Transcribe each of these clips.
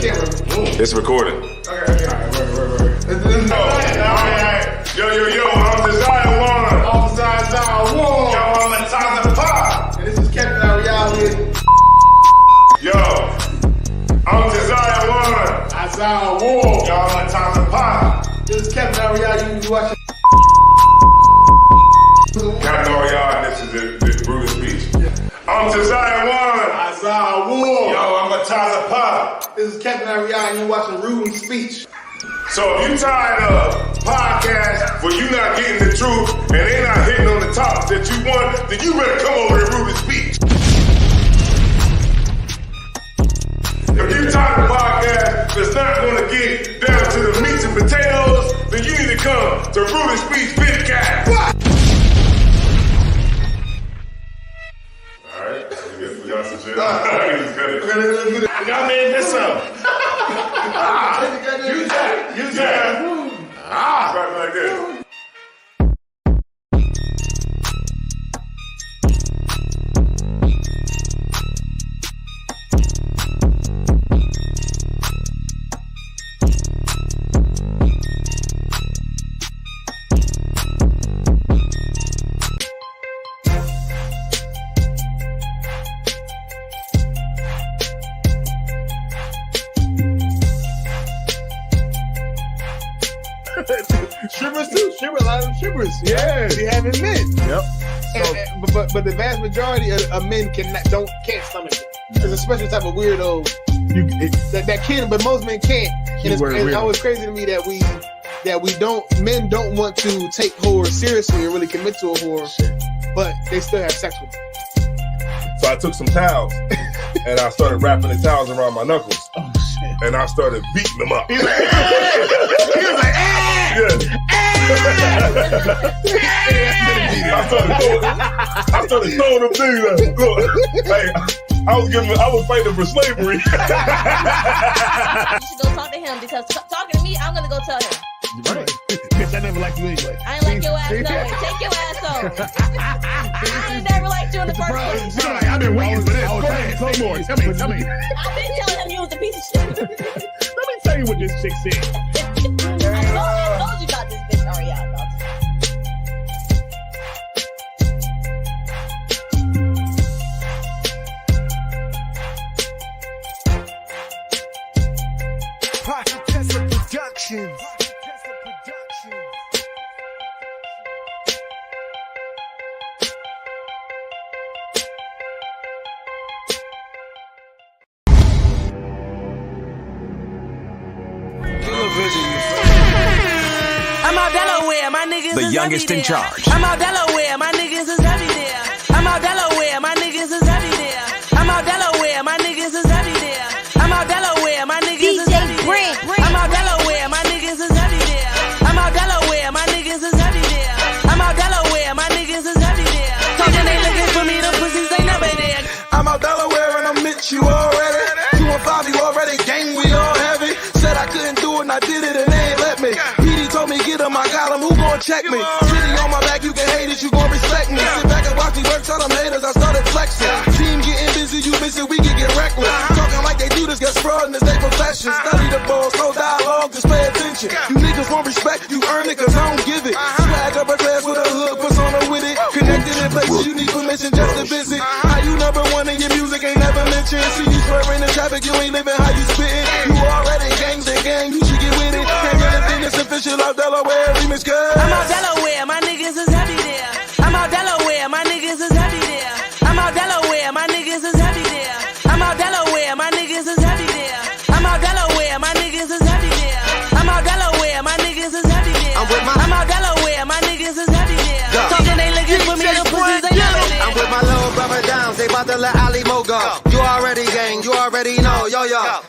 camera. It's recording. Okay, alright, word. Yo, I'm Desire One. Officer Desire One. Yo, I'm the top of the pop. And this is Captain Ariel with Yo, I'm Desire One. Desire One. Yo, I'm the top of the pop. This is Captain Ariel. You watching Captain Ariel, this is the brutal speech. I'm Desire One. Desire One. Yo, I'm the top of the pop. This is Captain Ariel and you're watching Rude Speech. So if you tired of podcasts where you not getting the truth and they not hitting on the topics that you want, then you better come over to Rude Speech. If you tired of podcasts that's not going to get down to the meats and potatoes, then you need to come to Rude Speech Vidcast. Alright, we got some shit. Y'all made this up. Use that. Right like this. Shivers too. A lot of shivers. Yeah. She having men. Yep. But the vast majority of men can't stomach it. It's a special type of weirdo. That can, but most men can't. And it's always crazy to me that men don't want to take whore seriously and really commit to a whore, but they still have sex with them. So I took some towels and I started wrapping the towels around my knuckles. Oh shit! And I started beating them up. He was like, I started throwing them things. Look, hey, I was fighting for slavery. You should go talk to him because talking to me, I'm gonna go tell him. right. Bitch, I never liked you anyway. I ain't like your ass no way. Take your ass home. I ain't never liked you in the first place. I've been waiting for this. Go ahead, say more. Tell me. I've been telling him you was a piece of shit. Let me tell you what this chick said. I told you about this bitch, Ariel. Productions. I'm out Delaware, my niggas The is youngest heavy in there. charge. I'm out Delaware, my niggas is heavy there. I'm out Delaware, my niggas is heavy there. I'm out Delaware, my niggas is heavy there. I'm out Delaware, my niggas is heavy there. I'm out Delaware, my niggas is heavy there. I'm out Delaware, my niggas is heavy there. I'm out Delaware, my niggas is heavy there. Talking they looking for me, them pussies they never there. I'm out Delaware and I met you already. 2 and 5, you already gang, we all heavy. Said I couldn't do it and I did it and they ain't let me. PD told me get him, I got him, who gon' check me? City on my back, you can hate it, you gon' respect me. Sit back and watch me work, tell them haters I started flexing. Team getting busy, you busy, we can get reckless. Talking like they do this, get fraud in this they profession. Study the balls, no dialogue, just pay attention. You niggas want respect, you earn it cause I don't give it. Swag up a class with a hood, persona with it. Connected in places, you need permission just to visit. How you number one in your music ain't never mentioned. See you swearing in traffic, you ain't living how you spittin'. You already gangs and gang, you should get with it. Can't get a thing that's official out Delaware, remix good. I'm out Delaware, my niggas is heavy there. I'm out Delaware, my niggas is heavy there. I'm out Delaware, my niggas is heavy there. I'm out Delaware, my niggas is heavy there. I'm out Delaware, my niggas is heavy there. I'm out Delaware, my niggas is heavy there. I'm out Delaware, my niggas is heavy there. Talking they looking for me, them pussies they never there. I'm with my little brother Downs, they bout to let Ali Mo go. You already gang, you already know, yo.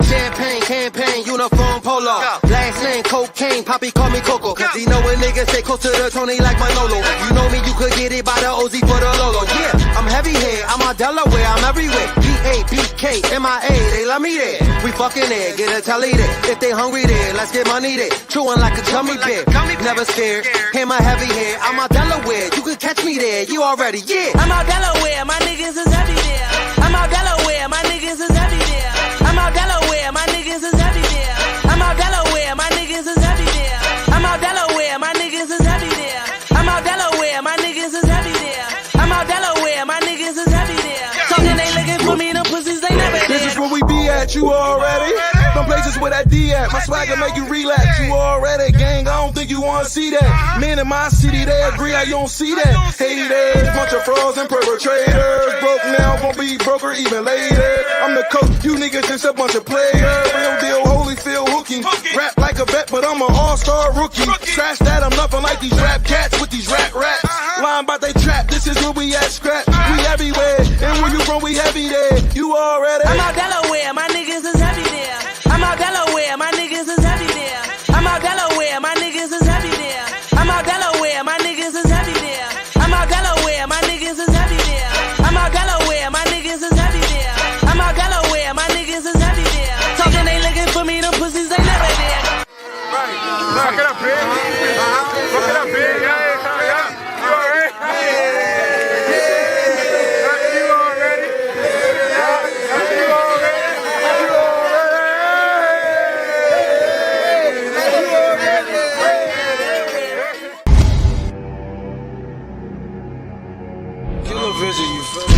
Champagne, campaign, uniform polo. Last name, cocaine, Poppy call me Coco. Cause he know when niggas stay close to the Tony like Manolo. You know me, you could get it by the OZ for the Lolo. Yeah, I'm heavy here, I'm out Delaware, I'm everywhere. B-A-B-K, M-I-A, they love me there. We fucking there, get a telly there. If they hungry there, let's get money there. Chewing like a gummy bear, never scared. Hammer heavy here, I'm out Delaware, you could catch me there, you already, yeah. I'm out Delaware, my niggas is heavy there. I'm out Delaware, my niggas is heavy there. I'm out Delaware, my niggas is heavy at, you already. Them places where that D at, my swagger make you relax. You already, gang, I don't think you wanna see that. Men in my city, they agree, I don't see that. Haters, bunch of frauds and perpetrators. Broke now, won't be broker even later. I'm the coach, you niggas just a bunch of players. Real deal, Holyfield hooking. Rap like a vet, but I'm an all-star rookie. Trash that, I'm nothing like these rap cats with these rap raps. Lying about they trap, this is where we at, scrap. We everywhere, and where you from, we heavy there. You already. I'm out Delaware, my niggas is heavy there. I'm out Delaware, my niggas is heavy there. I'm out Delaware, my niggas is heavy there. I'm out Delaware, my niggas is heavy there. I'm out Delaware, my niggas is heavy there. I'm out Delaware, my niggas is heavy there. I'm out Delaware, my niggas is heavy there. Talking they looking for me, them pussies they never there. Fuck it up, big. Fuck it up, big. Yeah. You already? You already? Killer vision, you feel me?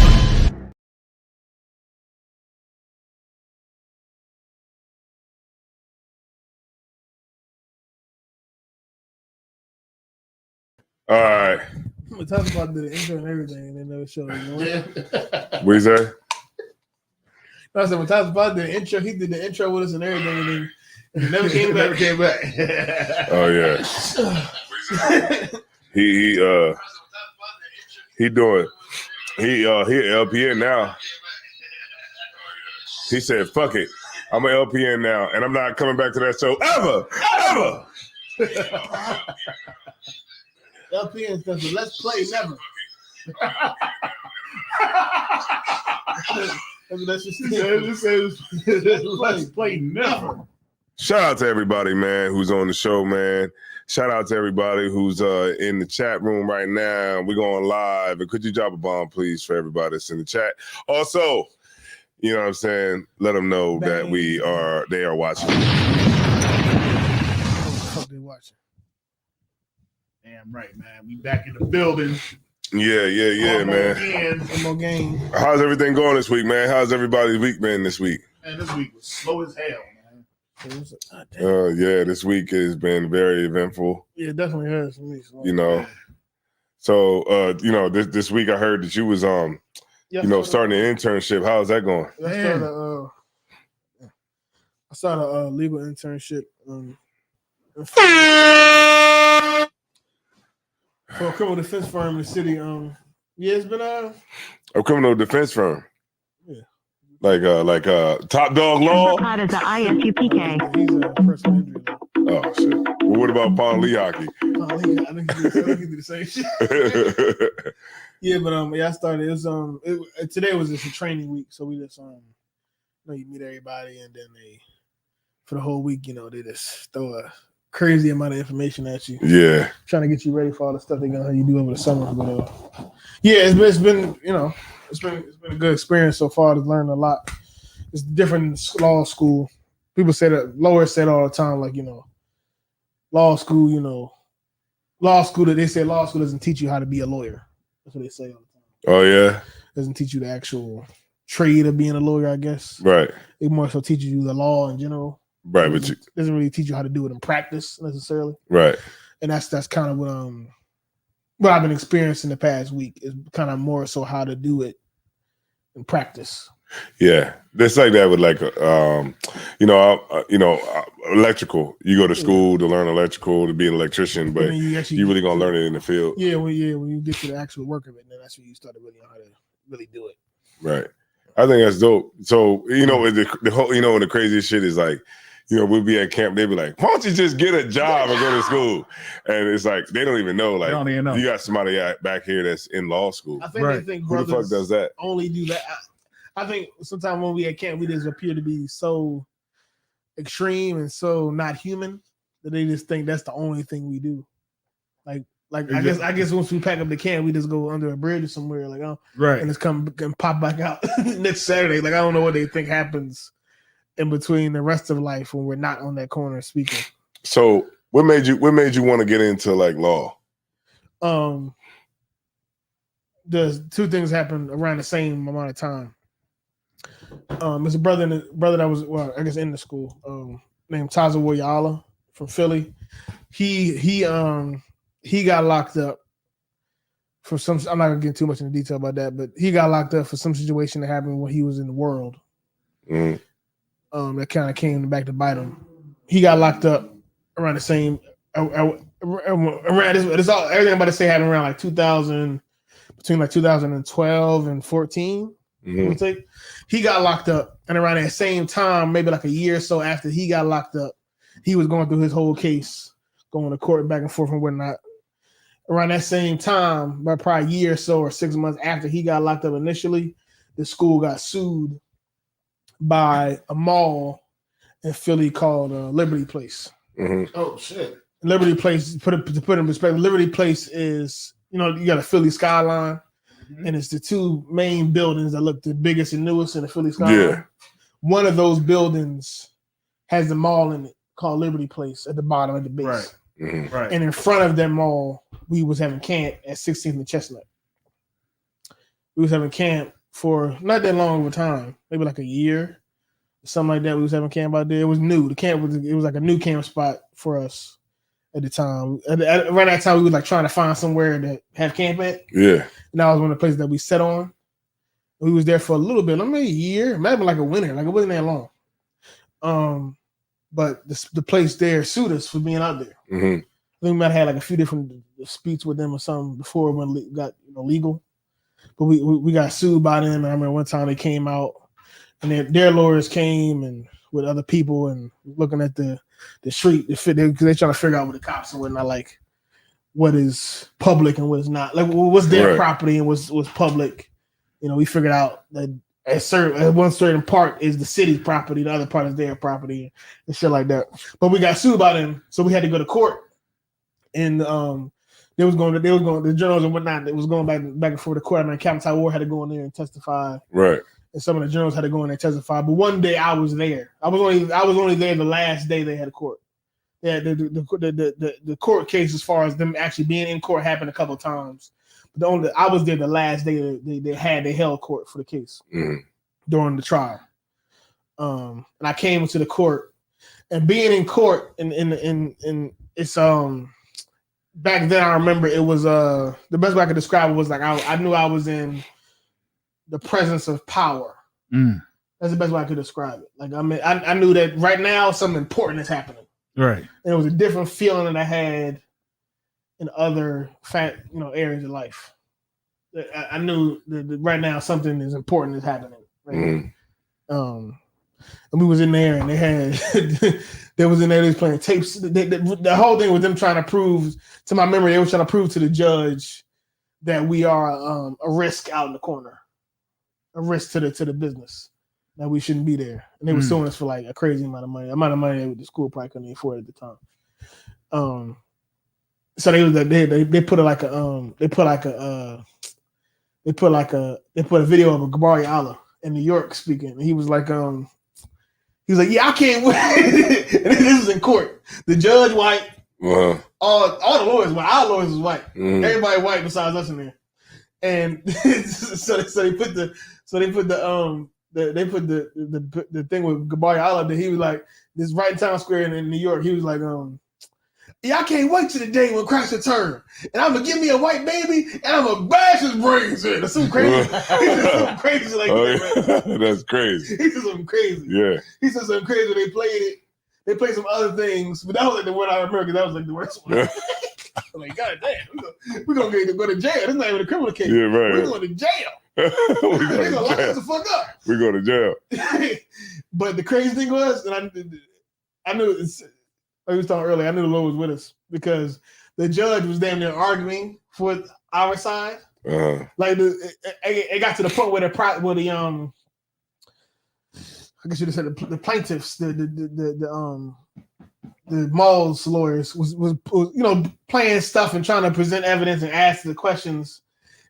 All right. We talked about the intro and everything, and they never showed it. What you say? I said, when Tyler about the intro, he did the intro with us and everything, and then never came back. Oh yeah. he doing he LPN now. He said, "Fuck it, I'm an LPN now, and I'm not coming back to that show ever." LPN stuff, so let's play never. That's just let's play never. Shout out to everybody, man, who's on the show, man. Shout out to everybody who's in the chat room right now. We're going live. And could you drop a bomb, please, for everybody that's in the chat? Also, you know what I'm saying? Let them know that they are watching. Oh, they watching. Damn right, man. We back in the building. Yeah, man. One more game. How's everything going this week, man? How's everybody's week been this week? Man, this week was slow as hell, man. Yeah, this week has been very eventful. Yeah, it definitely has for me. So. You know, so this week I heard that you was starting an internship. How's that going? I started a legal internship for a criminal defense firm in the city. It's been a criminal defense firm. Yeah. Like Top Dog Law. Card is the ISUPK. He's a personal injury law. Oh shit. Well, what about Pond Lee hockey? I think he did the same shit. Yeah, but I started. It was today was just a training week, so we just you meet everybody, and then for the whole week, they just throw a crazy amount of information at you. Yeah, trying to get you ready for all the stuff they're gonna have you do over the summer. But it's been a good experience so far. To learn a lot. It's different than law school. People say that lawyers say it all the time, like law school. That they say law school doesn't teach you how to be a lawyer. That's what they say all the time. Oh yeah, doesn't teach you the actual trade of being a lawyer, I guess. Right. It more so teaches you the law in general. Right, but it doesn't really teach you how to do it in practice necessarily. Right. And that's kind of what I've been experiencing the past week is kind of more so how to do it in practice. Yeah, it's like that with electrical. You go to school to learn electrical to be an electrician, but you really gonna learn it in the field. Yeah, when you get to the actual work of it, then that's when you start to really know how to really do it. Right. I think that's dope. So the whole the craziest shit is like, we'll be at camp. They'd be like, "Why don't you just get a job and go to school?" And it's like they don't even know. Like, you got somebody back here that's in law school. I think they think who the fuck does that? Only do that. I think sometimes when we at camp, we just appear to be so extreme and so not human that they just think that's the only thing we do. Like I guess once we pack up the camp, we just go under a bridge or somewhere, right, and just come and pop back out next Saturday. Like I don't know what they think happens in between the rest of life when we're not on that corner speaking. So what made you want to get into law? The two things happened around the same amount of time. There's a brother that was I guess in the school named Taza Woyala from Philly. He got locked up for some. I'm not gonna get too much into detail about that, but he got locked up for some situation that happened when he was in the world. That kind of came back to bite him. He got locked up around the same. Around this all everything I'm about to say happened around like 2000, between like 2012 and 14. He got locked up, and around that same time, maybe like a year or so after he got locked up, he was going through his whole case, going to court back and forth and whatnot. Around that same time, by probably a year or so or 6 months after he got locked up initially, the school got sued by a mall in Philly called Liberty Place. Oh shit! Liberty Place, to put in perspective, Liberty Place is, you got a Philly skyline, and it's the two main buildings that look the biggest and newest in the Philly skyline. Yeah. One of those buildings has the mall in it called Liberty Place at the bottom of the base. Right. Right. And in front of that mall, we was having camp at 16th and Chestnut. We was having camp for not that long of a time, maybe like a year, something like that. We was having camp out there. It was new. The camp was like a new camp spot for us at the time. Around that time, we were like trying to find somewhere to have camp at. Yeah. And that was one of the places that we set on. We was there for a little bit, maybe a year, maybe like a winter, like it wasn't that long. But the place there sued us for being out there. I think we might have had like a few different disputes with them or something before when it got legal. But we got sued by them. And I remember one time they came out, and their lawyers came and with other people and looking at the street because they're trying to figure out what the cops and whatnot, like what is public and what is not, like what's their property and what's public. We figured out that at one certain part is the city's property, the other part is their property and shit like that. But we got sued by them, so we had to go to court. And the journals and whatnot. It was going back and forth to court. I mean, Captain Ty Ward had to go in there and testify. Right. And some of the journals had to go in there and testify. But one day I was there. I was only there the last day they had a court. Yeah, the court case, as far as them actually being in court, happened a couple of times. But I was there the last day they held court for the case during the trial. And I came into the court, and being in court and it's back then I remember it was the best way I could describe it was like I knew I was in the presence of power. That's the best way I could describe it. Like I knew that right now something important is happening. Right. And it was a different feeling that I had in other areas of life. I knew that right now something is important is happening. Right? And we was in there, and they was in there. They was playing tapes. The whole thing was them trying to prove, to my memory, they were trying to prove to the judge that we are a risk out in the corner, a risk to the business, that we shouldn't be there. And they were suing us for like a crazy amount of money that the school probably couldn't afford at the time. So they put a video of a Gabari Allah in New York speaking. And he was like, yeah, I can't wait. And this is in court. The judge white, all the lawyers white. Our lawyers was white. Everybody white besides us in there. And so they put the thing with Gabari Allah that he was like, this right in Times Square in New York. He was like, yeah, I can't wait till the day when Christ return, and I'm gonna give me a white baby, and I'm gonna bash his brains in. That's something crazy. He said something crazy like that. Right? That's crazy. He said something crazy. Yeah. He said something crazy. They played it. They played some other things, but that was like the one I remember because that was like the worst one. I'm like, God damn, we're gonna go to jail. This is not even a criminal case. Yeah, right. We're going to jail. They're gonna lock us the fuck up. We go to jail. But the crazy thing was, and I knew it's. Like we was talking earlier, I knew the Lord was with us because the judge was damn near arguing for our side. Like it got to the point where I guess you just said the plaintiffs, the mall's lawyers was playing stuff and trying to present evidence and ask the questions,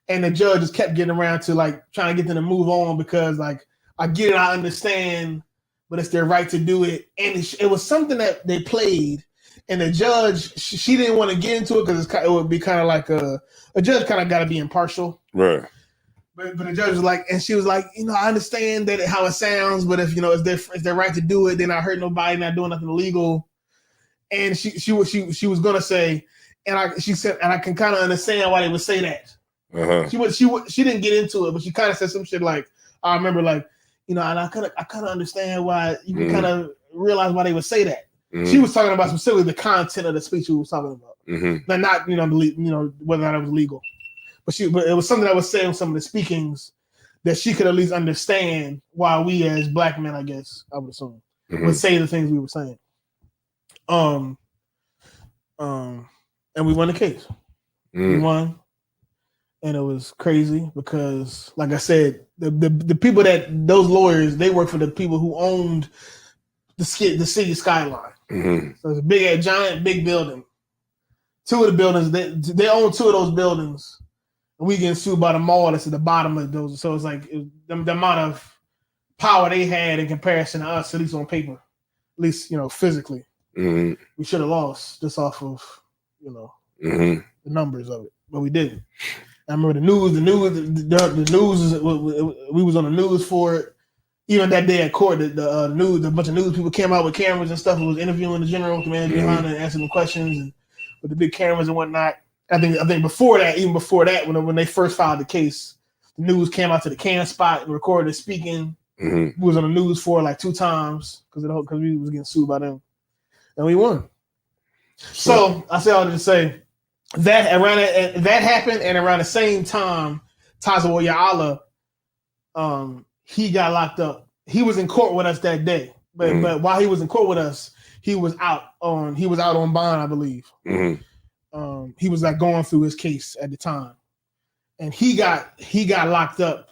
and the judge just kept getting around to like trying to get them to move on because like I get it, I understand. But it's their right to do it. And it was something that they played. And the judge, she didn't want to get into it because it would be kind of like a judge kind of got to be impartial. Right. But the judge was like, and she was like, I understand that how it sounds, but if it's their right to do it, then I hurt nobody, not doing nothing illegal. And she was gonna say, she said, and I can kind of understand why they would say that. She didn't get into it, but she kind of said some shit like, I remember and I kind of understand why you can kind of realize why they would say that. She was talking about specifically the content of the speech she was talking about, but not whether or not it was legal. But it was something that was said in some of the speakings that she could at least understand why we as black men, I guess I would assume, would say the things we were saying. And we won the case. We won, and it was crazy because, like I said, the people those lawyers, they work for the people who owned the city skyline. So it's a giant building. Two of the buildings, they own two of those buildings. And we getting sued by the mall that's at the bottom of those. So it's like the amount of power they had in comparison to us, at least on paper, at least, physically. We should have lost just off of, the numbers of it, but we didn't. I remember the news, we was on the news for it. Even that day at court, the news, a bunch of news people came out with cameras and stuff and was interviewing the general commander behind and answering them questions and with the big cameras and whatnot. I think before that, when they first filed the case, the news came out to the can spot and recorded us speaking. We was on the news for like 2 times because we was getting sued by them, and we won. So I say all that to say that that happened, and around the same time, Tazawa Ya'ala, he got locked up. He was in court with us that day, but while he was in court with us, he was out on bond, I believe. He was like going through his case at the time, and he got locked up.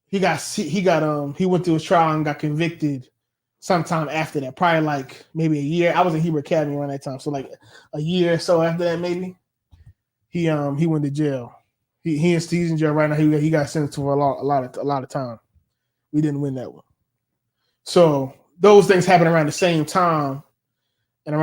He went through his trial and got convicted sometime after that, probably like maybe a year. I was in Hebrew Academy around that time, so like a year or so after that, maybe he went to jail. He's in jail right now. He got sentenced for a lot of time. We didn't win that one. So those things happened around the same time. And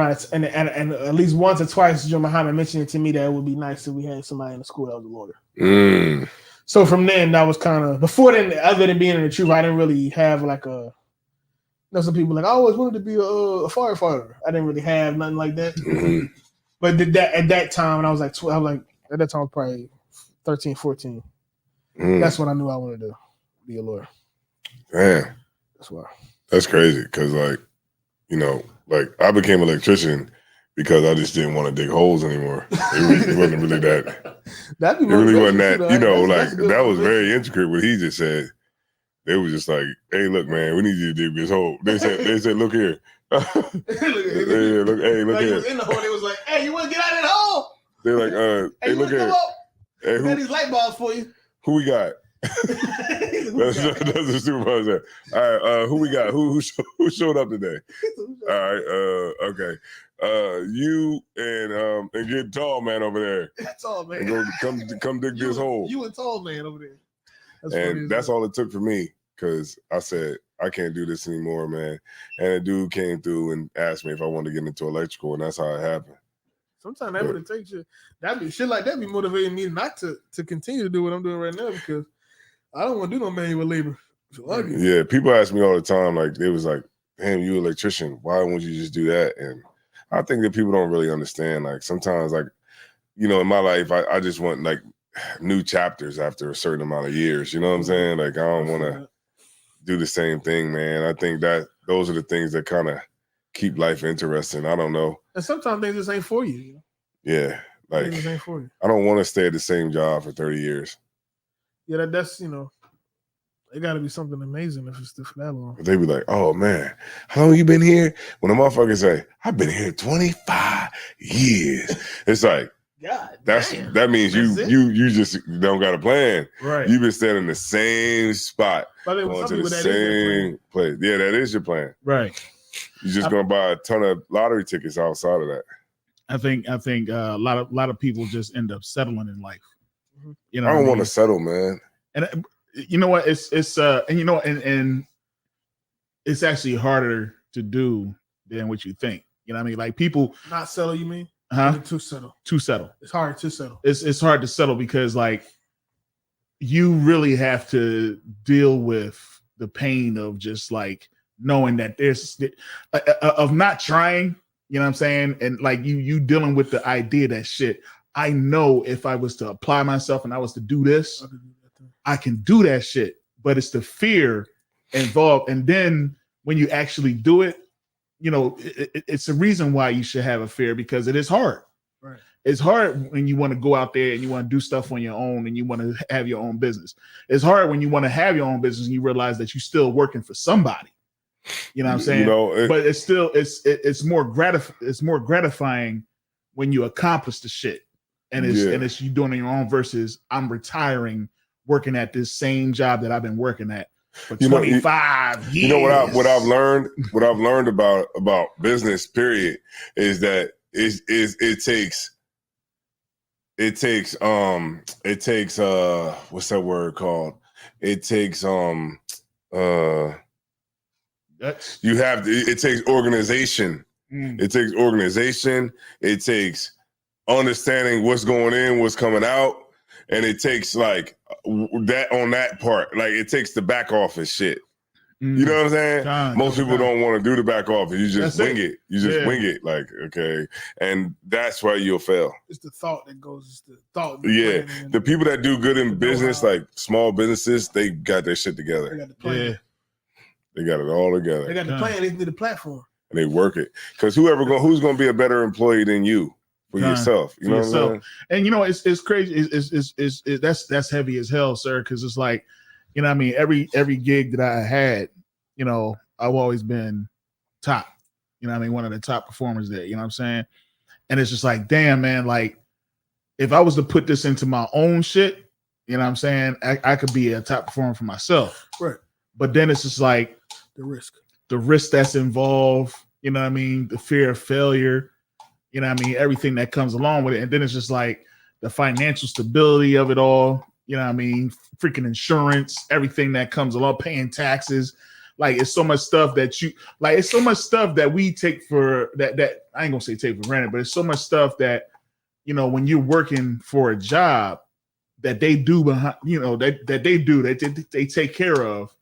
at least once or twice, Joe Muhammad mentioned it to me that it would be nice if we had somebody in the school that was a lawyer. So from then, that was kind of before then. Other than being in the truth, I didn't really have like some people like I always wanted to be a firefighter. I didn't really have nothing like that. But at that time, when I was like at that time, I was probably 13, 14. That's when I knew I wanted to be a lawyer. Damn, that's why. That's crazy because I became an electrician because I just didn't want to dig holes anymore. It wasn't really that. It really wasn't that. That was very intricate. What he just said. They was just like, "Hey, look, man, we need you to dig this hole." They said, "Look here." Look here. He was in the hole. They was like, "Hey, you want to get out of that hole?" They're like, "Hey, look here. Hey, we got these light bulbs for you." Who we got? That's the supervisor. All right, who we got? Who showed up today? All right, okay. You and get tall man over there. Tall man. And come dig this hole. You and tall man over there. That's all it took for me because I said I can't do this anymore, man. And a dude came through and asked me if I wanted to get into electrical, and that's how it happened. Sometimes that would take you. Shit like that be motivating me not to continue to do what I'm doing right now because I don't want to do no manual labor. Yeah, people ask me all the time, like they was like, "Damn, you an electrician? Why won't you just do that?" And I think that people don't really understand. Like sometimes, in my life, I just want like new chapters after a certain amount of years. You know what I'm saying? Like I don't want to do the same thing, man. I think that those are the things that kind of keep life interesting. I don't know. And sometimes things just ain't for you. Yeah, like things ain't for you. I don't want to stay at the same job for 30 years. Yeah, that's it got to be something amazing if it's for that long. They be like, "Oh man, how long you been here?" When a motherfucker say, "I've been here 25 years," it's like. God, that means you just don't got a plan. Right. You've been staying in the same spot, going to the same place. Yeah, that is your plan. Right. You're just gonna buy a ton of lottery tickets outside of that. I think a lot of people just end up settling in life. I don't want to settle, man. And you know what? It's and it's actually harder to do than what you think. You know what I mean? Like people not settle. You mean? Huh? To settle. To settle. It's hard to settle. It's hard to settle because you really have to deal with the pain of just like knowing that there's of not trying, you know what I'm saying? And like you dealing with the idea that shit, I know if I was to apply myself and I was to do this, I can do that shit. But it's the fear involved. And then when you actually do it, you know, it's a reason why you should have a fear, because it is hard. Right. It's hard when you want to go out there and you want to do stuff on your own and you want to have your own business. It's hard when you want to have your own business and you realize that you're still working for somebody. You know what I'm saying? You know, but it's still it's more gratifying when you accomplish the shit, and it's you doing it on your own versus I'm retiring, working at this same job that I've been working at for 25 years. You know what I've learned about business period is that it takes what's that word called? It takes it takes organization. It takes organization. It takes understanding what's going in, what's coming out, and it takes like that on that part. Like it takes the back office shit. You know what I'm saying? Most people don't want to do the back office. You just wing it. You just wing it. Like, okay. And that's why you'll fail. It's the thought that goes. It's the thought. Yeah. The people that do good in business, like small businesses, they got their shit together. They got the plan. Yeah. They got it all together. They got the plan. They need the platform. And they work it. Because who's going to be a better employee than you for yourself? You know what I'm saying? And you know, it's crazy. That's heavy as hell, sir. Because it's like, you know what I mean? Every gig that I had, you know, I've always been top. You know what I mean? One of the top performers there. You know what I'm saying? And it's just like, damn, man, like if I was to put this into my own shit, you know what I'm saying? I could be a top performer for myself. Right. But then it's just like the risk that's involved, you know what I mean? The fear of failure, you know what I mean? Everything that comes along with it. And then it's just like the financial stability of it all. You know what I mean? Freaking insurance, everything that comes along, paying taxes. Like it's so much stuff that it's so much stuff that we take for that I ain't gonna say take for granted, but it's so much stuff that, you know, when you're working for a job that they do behind, you know, that they take care of,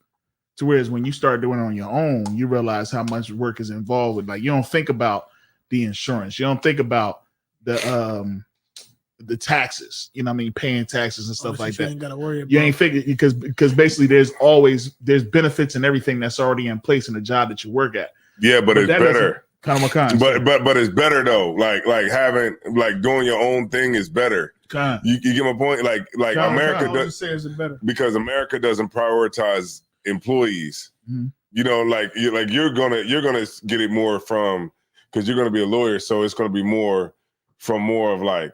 to whereas when you start doing it on your own, you realize how much work is involved with, like, you don't think about the insurance. You don't think about the taxes, you know what I mean, paying taxes and stuff like that. You ain't gotta worry about. You ain't figured because basically there's benefits and everything that's already in place in the job that you work at. Yeah, but it's better. But it's better though. Like having doing your own thing is better. You get my point? Like America does say it's better because America doesn't prioritize employees. Mm-hmm. You know, you're gonna get it more from, because you're gonna be a lawyer, so it's gonna be more of like,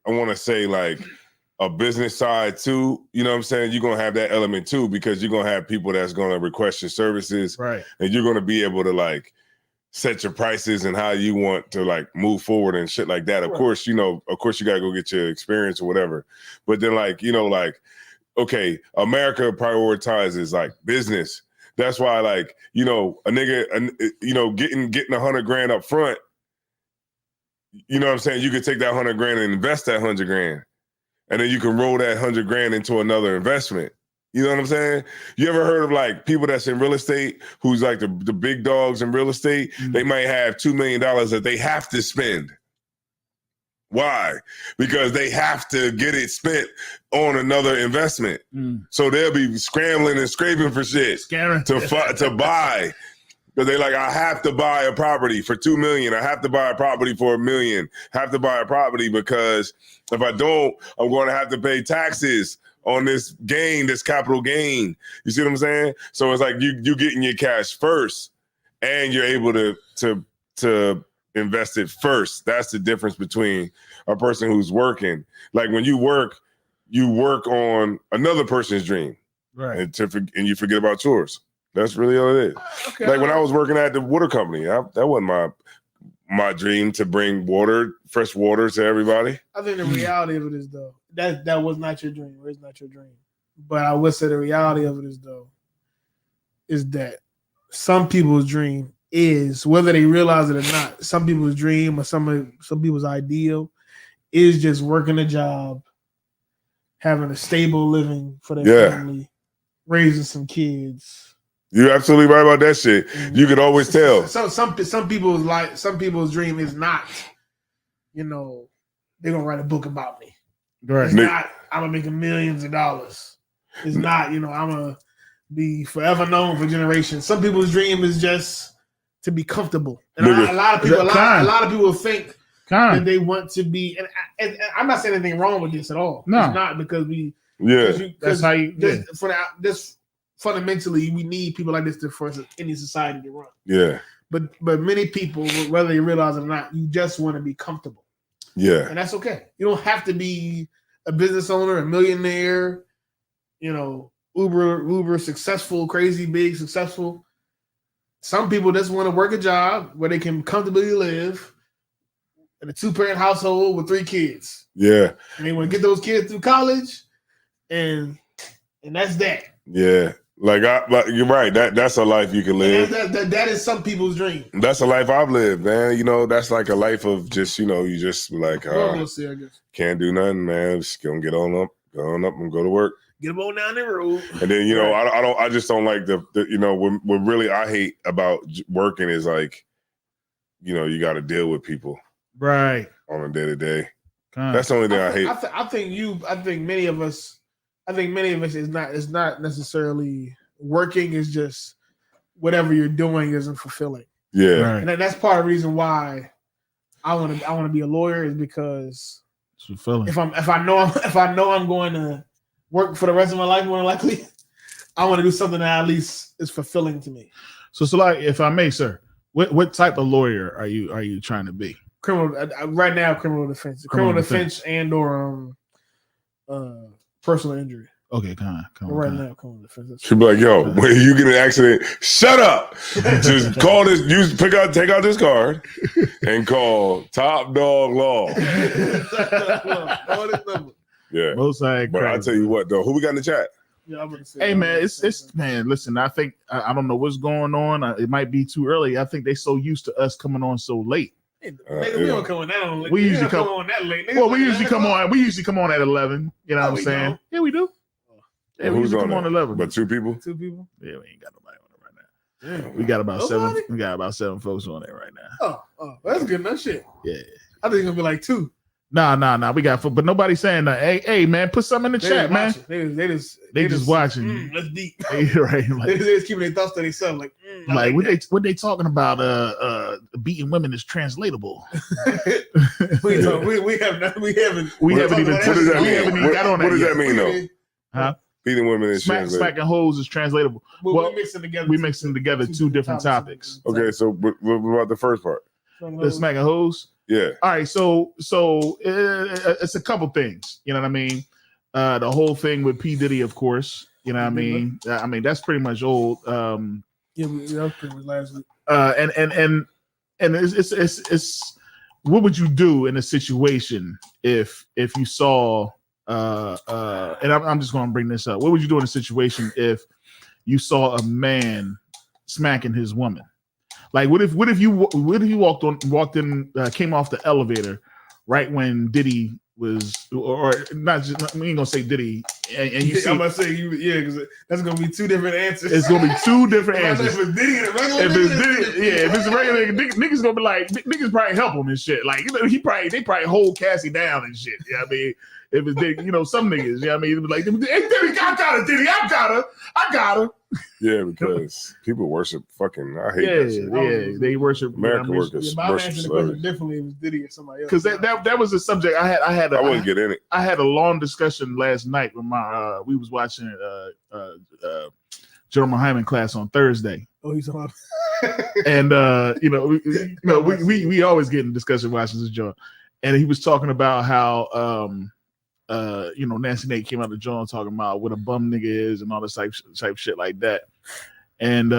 I want to say like a business side too. You know what I'm saying? You're going to have that element too, because you're going to have people that's going to request your services. Right. And you're going to be able to like set your prices and how you want to like move forward and shit like that. Of course, you got to go get your experience or whatever. But then like, you know, like, okay, America prioritizes like business. That's why like, you know, a nigga, you know, getting $100,000 up front, you know what I'm saying? You could take that $100,000 and invest that $100,000, and then you can roll that $100,000 into another investment. You know what I'm saying? You ever heard of like people that's in real estate who's like the big dogs in real estate? Mm-hmm. They might have $2 million that they have to spend. Why? Because they have to get it spent on another investment. Mm. So they'll be scrambling and scraping for shit to buy. Because they like, I have to buy a property for $2 million. I have to buy a property for $1 million. I have to buy a property because if I don't, I'm going to have to pay taxes on this gain, this capital gain. You see what I'm saying? So it's like you getting your cash first, and you're able to invest it first. That's the difference between a person who's working. Like when you work on another person's dream, right? And you forget about yours. That's really all it is. Okay. Like when I was working at the water company, that wasn't my dream to bring fresh water to everybody. I think the reality of it is though, that was not your dream, or it's not your dream. But I would say the reality of it is that some people's dream is, whether they realize it or not, some people's dream or some people's ideal is just working a job, having a stable living for their family, raising some kids. You're absolutely right about that shit. You can always tell. Some people's dream is not, they're gonna write a book about me. Right. It's not I'm gonna make millions of dollars. It's not, I'm gonna be forever known for generations. Some people's dream is just to be comfortable. And a lot of people think that they want to be, and I'm not saying anything wrong with this at all. No. It's not because that's how you fundamentally we need people like this for any society to run. Yeah. But many people, whether they realize it or not, you just want to be comfortable. Yeah. And that's okay. You don't have to be a business owner, a millionaire, uber successful, crazy big successful. Some people just want to work a job where they can comfortably live in a 2-parent household with 3 kids. Yeah. And they want to get those kids through college, and that's that. Yeah. Like you're right. That's a life you can live. That is some people's dream. That's a life I've lived, man. That's like a life of just, you just like can't do nothing, man. Just gonna get on up and go to work. Get them on down the road. And then I just don't like the what really I hate about working is like, you got to deal with people right on a day to day. That's the only thing I hate. I think many of us is not necessarily working. It's just whatever you're doing isn't fulfilling. Yeah, right. And that's part of the reason why I want to be a lawyer is because it's fulfilling. If I know I'm going to work for the rest of my life, more than likely, I want to do something that at least is fulfilling to me. So like, if I may, sir, what type of lawyer are you trying to be? Criminal right now, criminal defense, and or personal injury. Okay, come on. Right now, criminal defense. She'd be like, "Yo, when you get in an accident, shut up. Just call this. Take out this card and call Top Dog Law." Yeah, but I tell you what, though, who we got in the chat? Yeah, I'm gonna say. Hey man, it's man. Listen, I think I don't know what's going on. It might be too early. I think they so used to us coming on so late. We don't come on that on late. We usually come on that late. Well, we usually come on. We usually come on at 11. You know what I'm saying? Don't. Yeah, we do. Yeah, we usually come on 11. But 2 people? 2 people? Yeah, we ain't got nobody on it right now. Yeah. We got about 7. We got about 7 folks on it right now. Oh, that's good enough shit. Yeah. I think it's gonna be like 2. Nah. We got, but nobody's saying that. Hey, man, put something in the chat, man. They just watching. That's deep. Right. Like, they just keeping their thoughts to themselves. Like, what they talking about? Beating women is translatable. What we haven't does that mean though? Huh? Beating women is translatable. Smacking hoes is translatable. Well, we mixing together two different topics. Okay, so what about the first part? The smacking hoes. Yeah. All right. So it's a couple things. You know what I mean? The whole thing with P. Diddy, of course. You know what I mean? I mean that's pretty much old. Yeah, that was pretty much last week. And it's what would you do in a situation if you saw and I'm just going to bring this up. What would you do in a situation if you saw a man smacking his woman? Like, what if you walked in, came off the elevator right when Diddy was, or not just, we ain't gonna say Diddy, and you see, I'm gonna say because that's gonna be 2 different answers. It's gonna be 2 different answers. If it's Diddy and a regular if it's a regular niggas gonna be like, niggas probably help him and shit. Like, they probably hold Cassie down and shit. You know what I mean? If it's Diddy, some niggas, you know what I mean? Like, hey, Diddy, I got her, Diddy, I got her. Yeah, because people worship fucking. I hate that shit. Yeah, they worship. American workers. I'm answering the question differently if it was Diddy or somebody else. Because that was a subject I wouldn't get in it. I had a long discussion last night with my we was watching Jerome Hyman class on Thursday. Oh, he's on. And we always get in discussion watching this joint, and he was talking about how Nancy Nate came out the joint talking about what a bum nigga is and all this type shit like that. And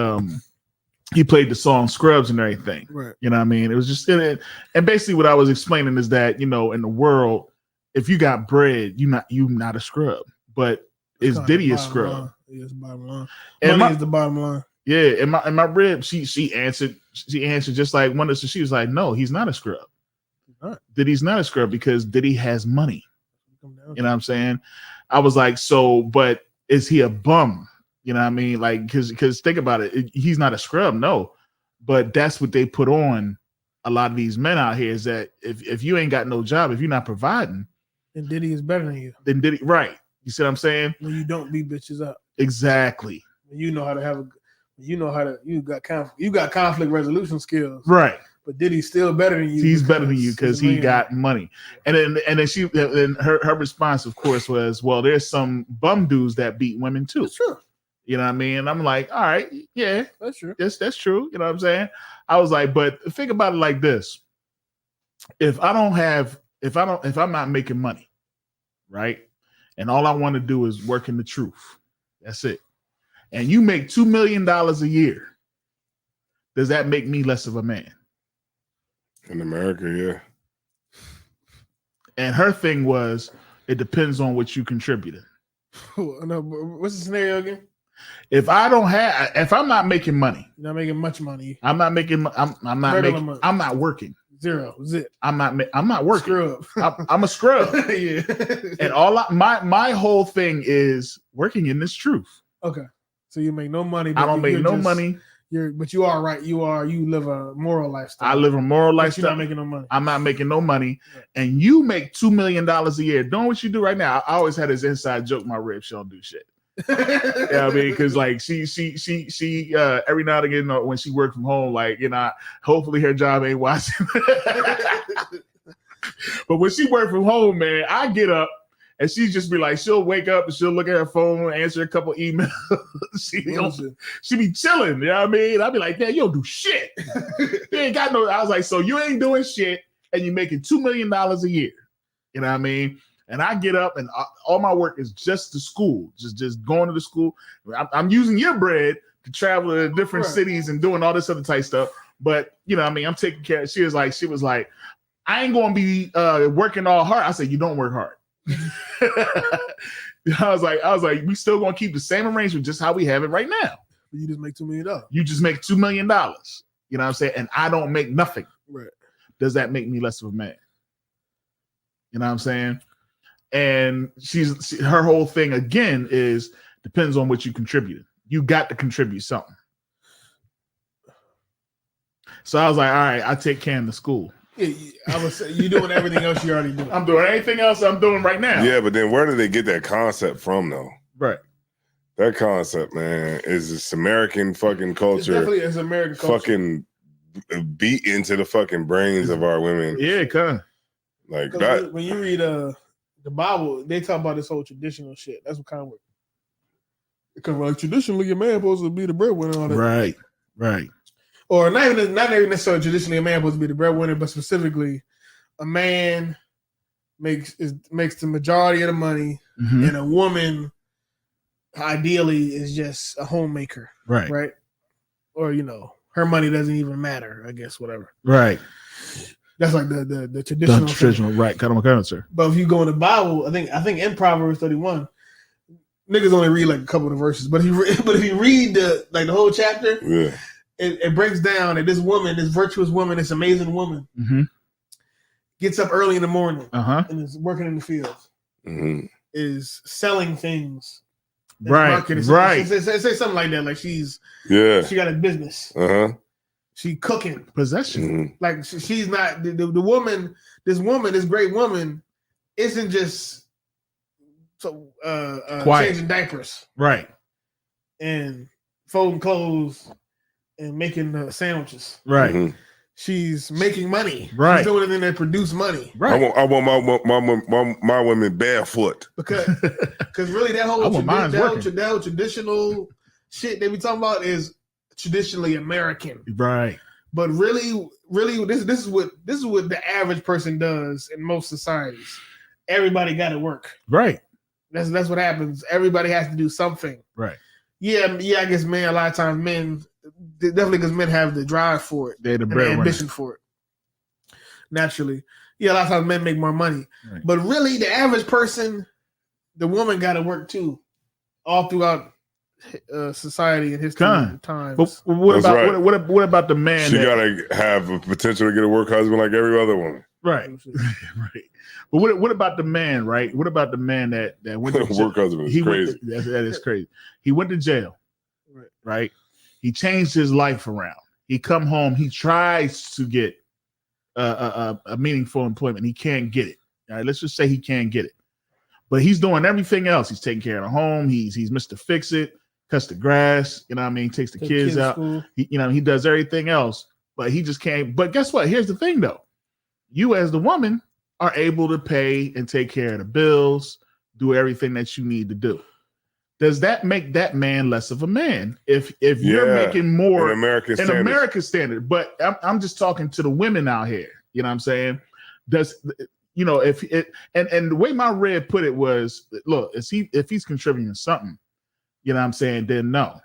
he played the song Scrubs and everything. Right. You know what I mean? It was just in it. And basically what I was explaining is that, in the world, if you got bread, you not a scrub. But is Diddy a scrub? Yeah, it's the bottom line. And money is the bottom line. Yeah, and my rib, she answered just like one. So she was like, no, he's not a scrub. Diddy's not a scrub because Diddy has money. You know what I'm saying? I was like, so, but is he a bum? You know what I mean? Like, because think about it, he's not a scrub, no. But that's what they put on a lot of these men out here is that if you ain't got no job, if you're not providing, then Diddy is better than you. Then Diddy, right? You see what I'm saying? When you don't beat bitches up, exactly. When you know how to have you got conflict resolution skills, right? But Diddy's still better than you. He's better than you because he got money. And then her response, of course, was, well, there's some bum dudes that beat women too. That's true. You know what I mean? And I'm like, all right, yeah, that's true. That's true. You know what I'm saying? I was like, but think about it like this. If I'm not making money, right? And all I want to do is work in the truth. That's it. And you make $2 million a year. Does that make me less of a man? In America, yeah. And her thing was, it depends on what you contributed. No, what's the scenario again? If I'm not making money, you're not making much money. I'm not working. Zero. Zip. I'm not working. Scrub. I'm a scrub. Yeah. And my whole thing is working in this truth. Okay. So you make no money. I don't make no money. But you are right. You live a moral lifestyle. I live a moral lifestyle. You're not making no money. I'm not making no money. Right. And you make $2 million a year doing what you do right now. I always had this inside joke, my rib, she don't do shit. Yeah, I mean, because like she every now and again when she worked from home, like, you know, hopefully her job ain't watching. But when she worked from home, man, I get up and she just be like, she'll wake up and she'll look at her phone, answer a couple emails. she be chilling, you know what I mean? I'd be like, man, you don't do shit. You ain't got no. I was like, so you ain't doing shit and you're making $2 million a year. You know what I mean? And I get up and all my work is just to school, just going to the school. I'm using your bread to travel to different cities and doing all this other type stuff. But, you know what I mean? I'm taking care. She was like, I ain't going to be working all hard. I said, you don't work hard. I was like, we still going to keep the same arrangement, just how we have it right now. You just make $2 million. You just make $2 million. You know what I'm saying? And I don't make nothing. Right. Does that make me less of a man? You know what I'm saying? And her whole thing again is depends on what you contributed. You got to contribute something. So I was like, all right, I take Cam to school. Yeah, I was saying, you're doing everything else you already do. I'm doing anything else I'm doing right now. Yeah, but then where did they get that concept from, though? Right. That concept, man, is this American fucking culture. It's American culture. Fucking beat into the fucking brains of our women. Yeah, kind of. Like that. When you read the Bible, they talk about this whole traditional shit. That's what kind of work. Because like traditionally, your man supposed to be the breadwinner. All that. Right. Or not even necessarily traditionally a man supposed to be the breadwinner, but specifically, a man makes the majority of the money, and a woman ideally is just a homemaker. Right. Or her money doesn't even matter. I guess whatever. Right. That's like the traditional. The traditional, right? Kind of answer. But if you go in the Bible, I think in Proverbs 31, niggas only read like a couple of the verses. But if you read the whole chapter, yeah, it breaks down that this woman, this virtuous woman, this amazing woman, gets up early in the morning and is working in the fields, is selling things, right? Say something like that, like she got a business. She cooking possession. Like she's not the woman. This great woman, isn't just changing diapers, right, and folding clothes and making sandwiches, right. She's making money, right. She's doing anything that produce money, right. I want my women barefoot because really that whole traditional shit they be talking about is traditionally American, right? But really, this is what the average person does in most societies. Everybody got to work, right? That's what happens. Everybody has to do something, right? Yeah. I guess a lot of times men, definitely because men have the drive for it, they're the ambition for it. Naturally, a lot of times men make more money, right. But really, the average person, the woman got to work too, all throughout society and history times. But what about the man? She gotta have a potential to get a work husband like every other woman. Right. Right. But what about the man, right? What about the man that went to Work husband is crazy. That is crazy. He went to jail. Right. He changed his life around. He come home. He tries to get a meaningful employment. He can't get it. All right. Let's just say he can't get it. But he's doing everything else. He's taking care of the home. He's Mr. Fix It, cuts the grass. You know what I mean? Takes the kids out. He does everything else. But he just can't. But guess what? Here's the thing, though. You as the woman are able to pay and take care of the bills, do everything that you need to do. Does that make that man less of a man? If you're making more in American standard, but I'm just talking to the women out here. You know what I'm saying? If it and the way my red put it was, look, if he's contributing something, you know what I'm saying, then no.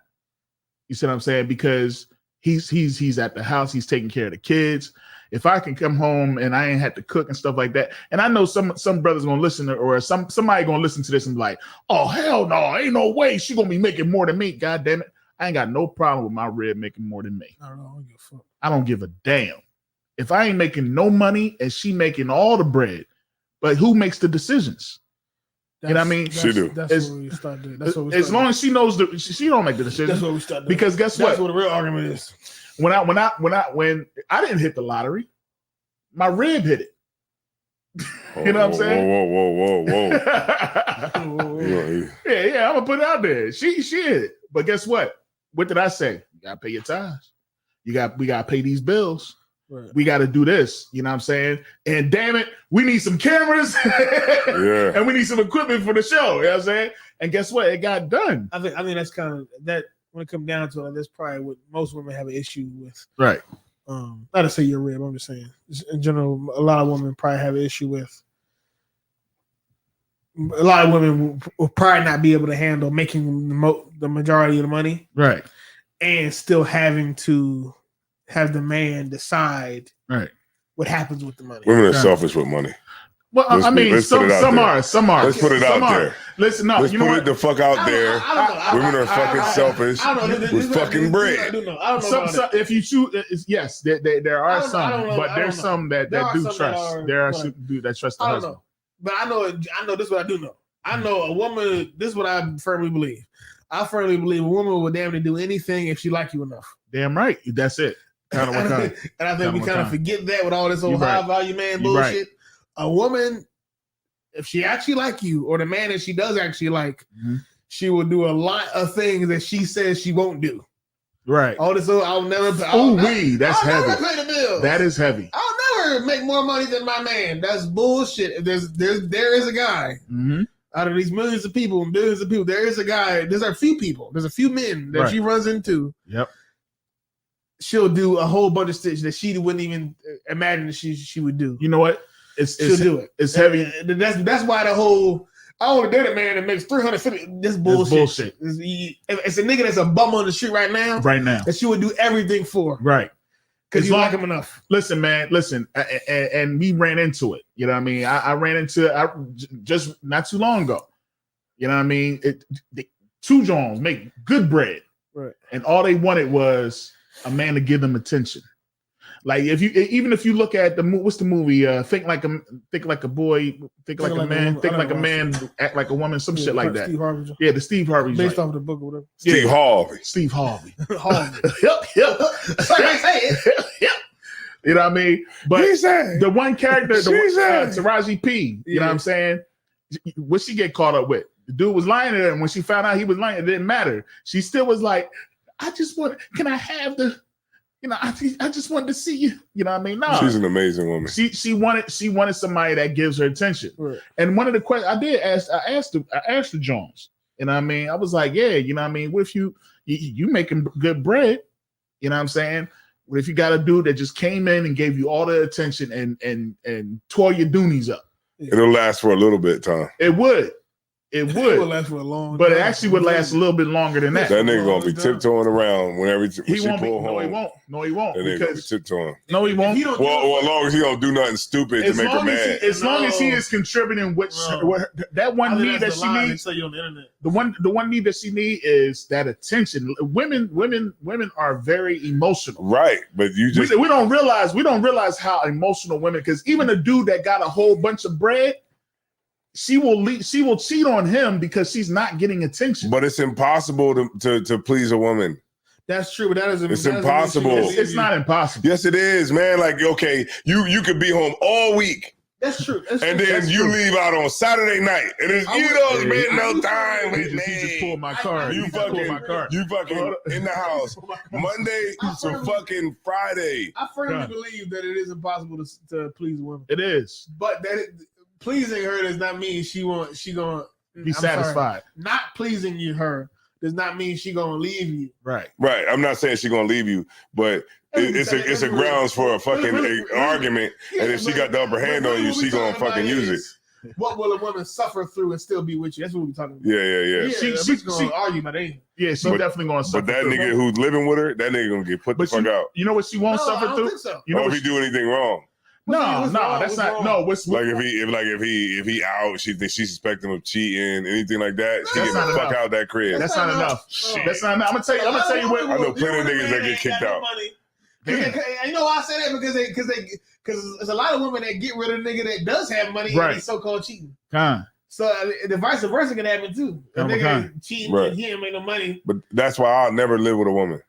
You see what I'm saying? Because he's at the house, he's taking care of the kids. If I can come home and I ain't had to cook and stuff like that, and I know some brothers gonna listen or somebody gonna listen to this and be like, oh hell no, ain't no way she gonna be making more than me. God damn it. I ain't got no problem with my red making more than me. I don't give a damn. If I ain't making no money and she making all the bread, but who makes the decisions? You know what I mean? She do. That's what we start doing. That's what we start as long as she knows she don't make the decisions. That's what we start doing. Because guess what? That's what the real argument is. When I didn't hit the lottery, my rib hit it. You know what I'm saying? Whoa. Yeah, I'm gonna put it out there. She hit it. But guess what? What did I say? You gotta pay your tithes. We gotta pay these bills. Right. We gotta do this. You know what I'm saying? And damn it, we need some cameras and we need some equipment for the show. You know what I'm saying? And guess what? It got done. I think that's kind of that. When it comes down to it, that's probably what most women have an issue with. Right. Not to say you're rib, I'm just saying. In general, a lot of women probably have an issue with. A lot of women will probably not be able to handle making the majority of the money. Right. And still having to have the man decide what happens with the money. Women are selfish with money. Well, some are. Let's put it out there. Listen, no, let's put it the fuck out there. Women are fucking selfish with fucking bread. If you choose, yes, there are some, but there's some that do trust. There are some that trust the husband. But I know this is what I do know. I know a woman. This is what I firmly believe. I firmly believe a woman will damn near do anything if she like you enough. Damn right. That's it. And I think we kind of forget that with all this old high value man bullshit. A woman, if she actually like you, or the man that she does actually like, she will do a lot of things that she says she won't do. Right. All this, I'll never that's I'll heavy. Never pay the bills. That is heavy. I'll never make more money than my man. That's bullshit. If there is a guy out of these millions of people and billions of people, there is a guy. There's a few people. There's a few men that she runs into. Yep. She'll do a whole bunch of stitches that she wouldn't even imagine that she would do. You know what? She'll do it. It's heavy. That's why the whole I want to date a man that makes $350. This bullshit. It's a nigga that's a bum on the street right now. That she would do everything for. Right. Because you like him enough. Listen, man. And we ran into it. You know what I mean? I ran into it just not too long ago. You know what I mean? Two Jones make good bread. Right. And all they wanted was a man to give them attention. Like if you look at what's the movie? Think like a boy, think like a man, think like a man, act like a woman, some shit like that. Steve Harvey. Yeah, the Steve Harvey. Based off the book or whatever. Steve Harvey. Steve Harvey. Yep. Yep. You know what I mean? But the one character, Taraji P. You know what I'm saying? What she get caught up with? The dude was lying to her, and when she found out he was lying, it didn't matter. She still was like, can I have the? You know, I just wanted to see you. You know what I mean? No, she's an amazing woman. She wanted somebody that gives her attention. Right. And one of the questions I asked the Jones. You know what I mean? I was like, yeah, you know what I mean? What if you making good bread? You know what I'm saying? What if you got a dude that just came in and gave you all the attention and tore your doonies up? It'll last for a little bit, Tom. It would. It would last for a long but time. it actually would last a little bit longer than that. That nigga gonna be tiptoeing around whenever he she won't pull be, home. No, he won't. That nigga gonna be Because tiptoeing. no, he won't. Well, as long as he don't do nothing stupid to make her mad. As long as he is contributing, that one need that she needs. The one need that she needs is that attention. Women are very emotional, right? But you just we don't realize how emotional women. Because even a dude that got a whole bunch of bread, she will cheat on him because she's not getting attention. But it's impossible to please a woman. That's true, but it's impossible. It's not impossible. Yes, it is, man. Like, okay, you could be home all week. That's true. And then you leave out on Saturday night, and it's, spend no time with me. He just pulled my card. You fucking in the house Monday to fucking Friday. I firmly believe that it is impossible to please women. It is, but pleasing her does not mean she gonna be satisfied. Not pleasing her does not mean she gonna leave you. Right. I'm not saying she gonna leave you, but it's a grounds for a fucking argument. And if she got the upper hand on you, she gonna fucking use it. What will a woman suffer through and still be with you? That's what we're talking about. Yeah. She's gonna argue, but she's definitely gonna suffer. But that nigga who's living with her, that nigga gonna get put the fuck out. You know what she won't suffer through? So. You know if he do anything wrong. No, that's not. No, if he out, she thinks she's suspecting him of cheating, anything like that. She get the fuck out that crib. That's not enough. That's not enough. I'm gonna tell you what. I know plenty of niggas that get kicked out. You know why I say that? Because there's a lot of women that get rid of a nigga that does have money and he's so-called cheating. So the vice versa can happen too. A nigga cheating and he ain't make no money. But that's why I'll never live with a woman.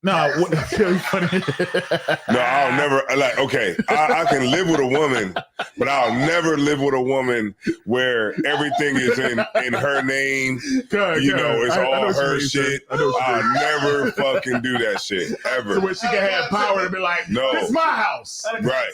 No, I'll never okay. I can live with a woman, but I'll never live with a woman where everything is in her name. It's all her shit. I'll never fucking do that shit ever. So when she can have power to be like, no, it's my house. Right.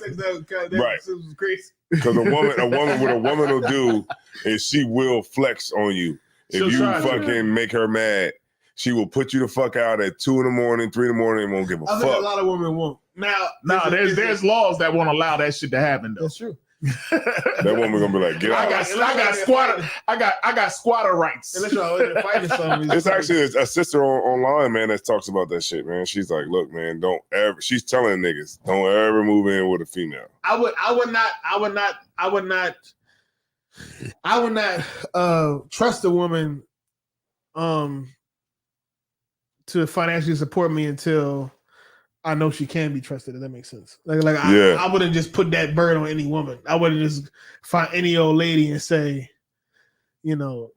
Crazy. Because a woman will do is she will flex on you if you fucking make her mad. She will put you the fuck out at 2 a.m, 3 a.m, and won't give a fuck. I think a lot of women won't. Now, there's laws that won't allow that shit to happen though. That's true. That woman gonna be like, get out. I got squatter rights. It's actually a sister online, man, that talks about that shit, man. She's like, look, man, she's telling niggas, don't ever move in with a female. I would not trust a woman to financially support me until I know she can be trusted. If that makes sense. I wouldn't just put that burden on any woman. I wouldn't just find any old lady and say,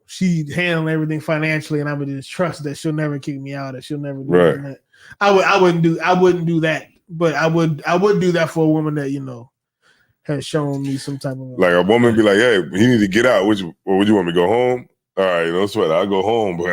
she handling everything financially, and I would just trust that she'll never kick me out, or she'll never do that. I wouldn't do that, but I would do that for a woman that has shown me some type of like a woman be like, hey, you need to get out. Would you want me to go home? All right, no sweat. I'll go home, but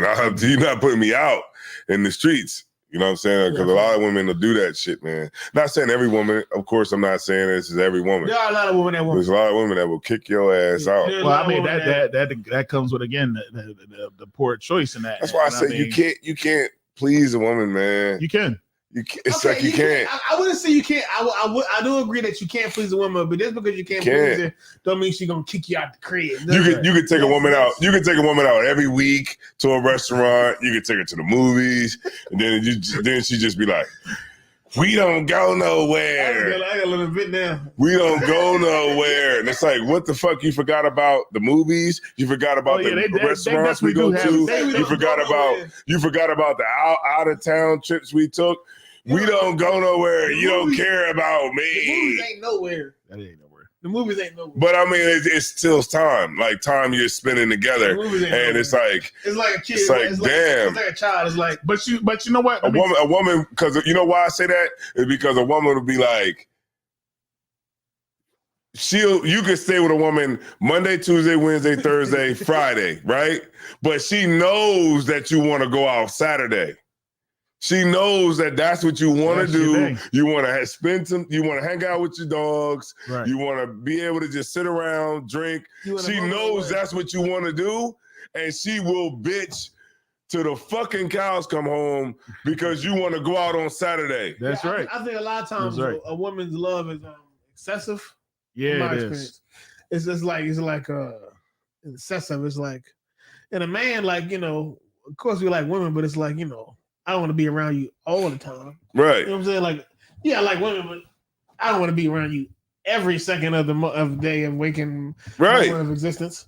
you're not putting me out in the streets. You know what I'm saying? Because a lot of women will do that shit, man. Not saying every woman. Of course, I'm not saying this is every woman. There are a lot of women that There's a lot of women that will kick your ass out. Well, I mean that comes with again the poor choice in that. That's why I say you can't please a woman, man. You can. It's like you can't. I wouldn't say you can't. I do agree that you can't please a woman, but just because you can't please her, don't mean she's gonna kick you out the crib. You could take a woman out. You can take a woman out every week to a restaurant. You can take her to the movies, and then she just be like, "We don't go nowhere. I got a little bit now. We don't go nowhere." And it's like, what the fuck? You forgot about the movies? You forgot about the restaurants we go to? You forgot about the out of town trips we took. We don't go nowhere. You don't care about me. The movies ain't nowhere. That ain't nowhere. The movies ain't nowhere. But I mean, it's still time. Like time you're spending together, and nowhere. It's like a kid. It's like damn. It's like a child. It's like, but you know what? A woman. Because you know why I say that is because a woman will be like, you can stay with a woman Monday, Tuesday, Wednesday, Thursday, Friday, right? But she knows that you want to go out Saturday. She knows that that's what you want to do. You want to you want to hang out with your dogs. Right. You want to be able to just sit around, drink. She knows that's what you want to do. And she will bitch till the fucking cows come home because you want to go out on Saturday. That's right. I think a lot of times a woman's love is excessive. Yeah, it is. It's just like, it's excessive. It's like, And a man, like, of course we like women, but it's like, I don't want to be around you all the time. Right. You know what I'm saying? Like, yeah, I like women, but I don't want to be around you every second of the day and waking right of existence.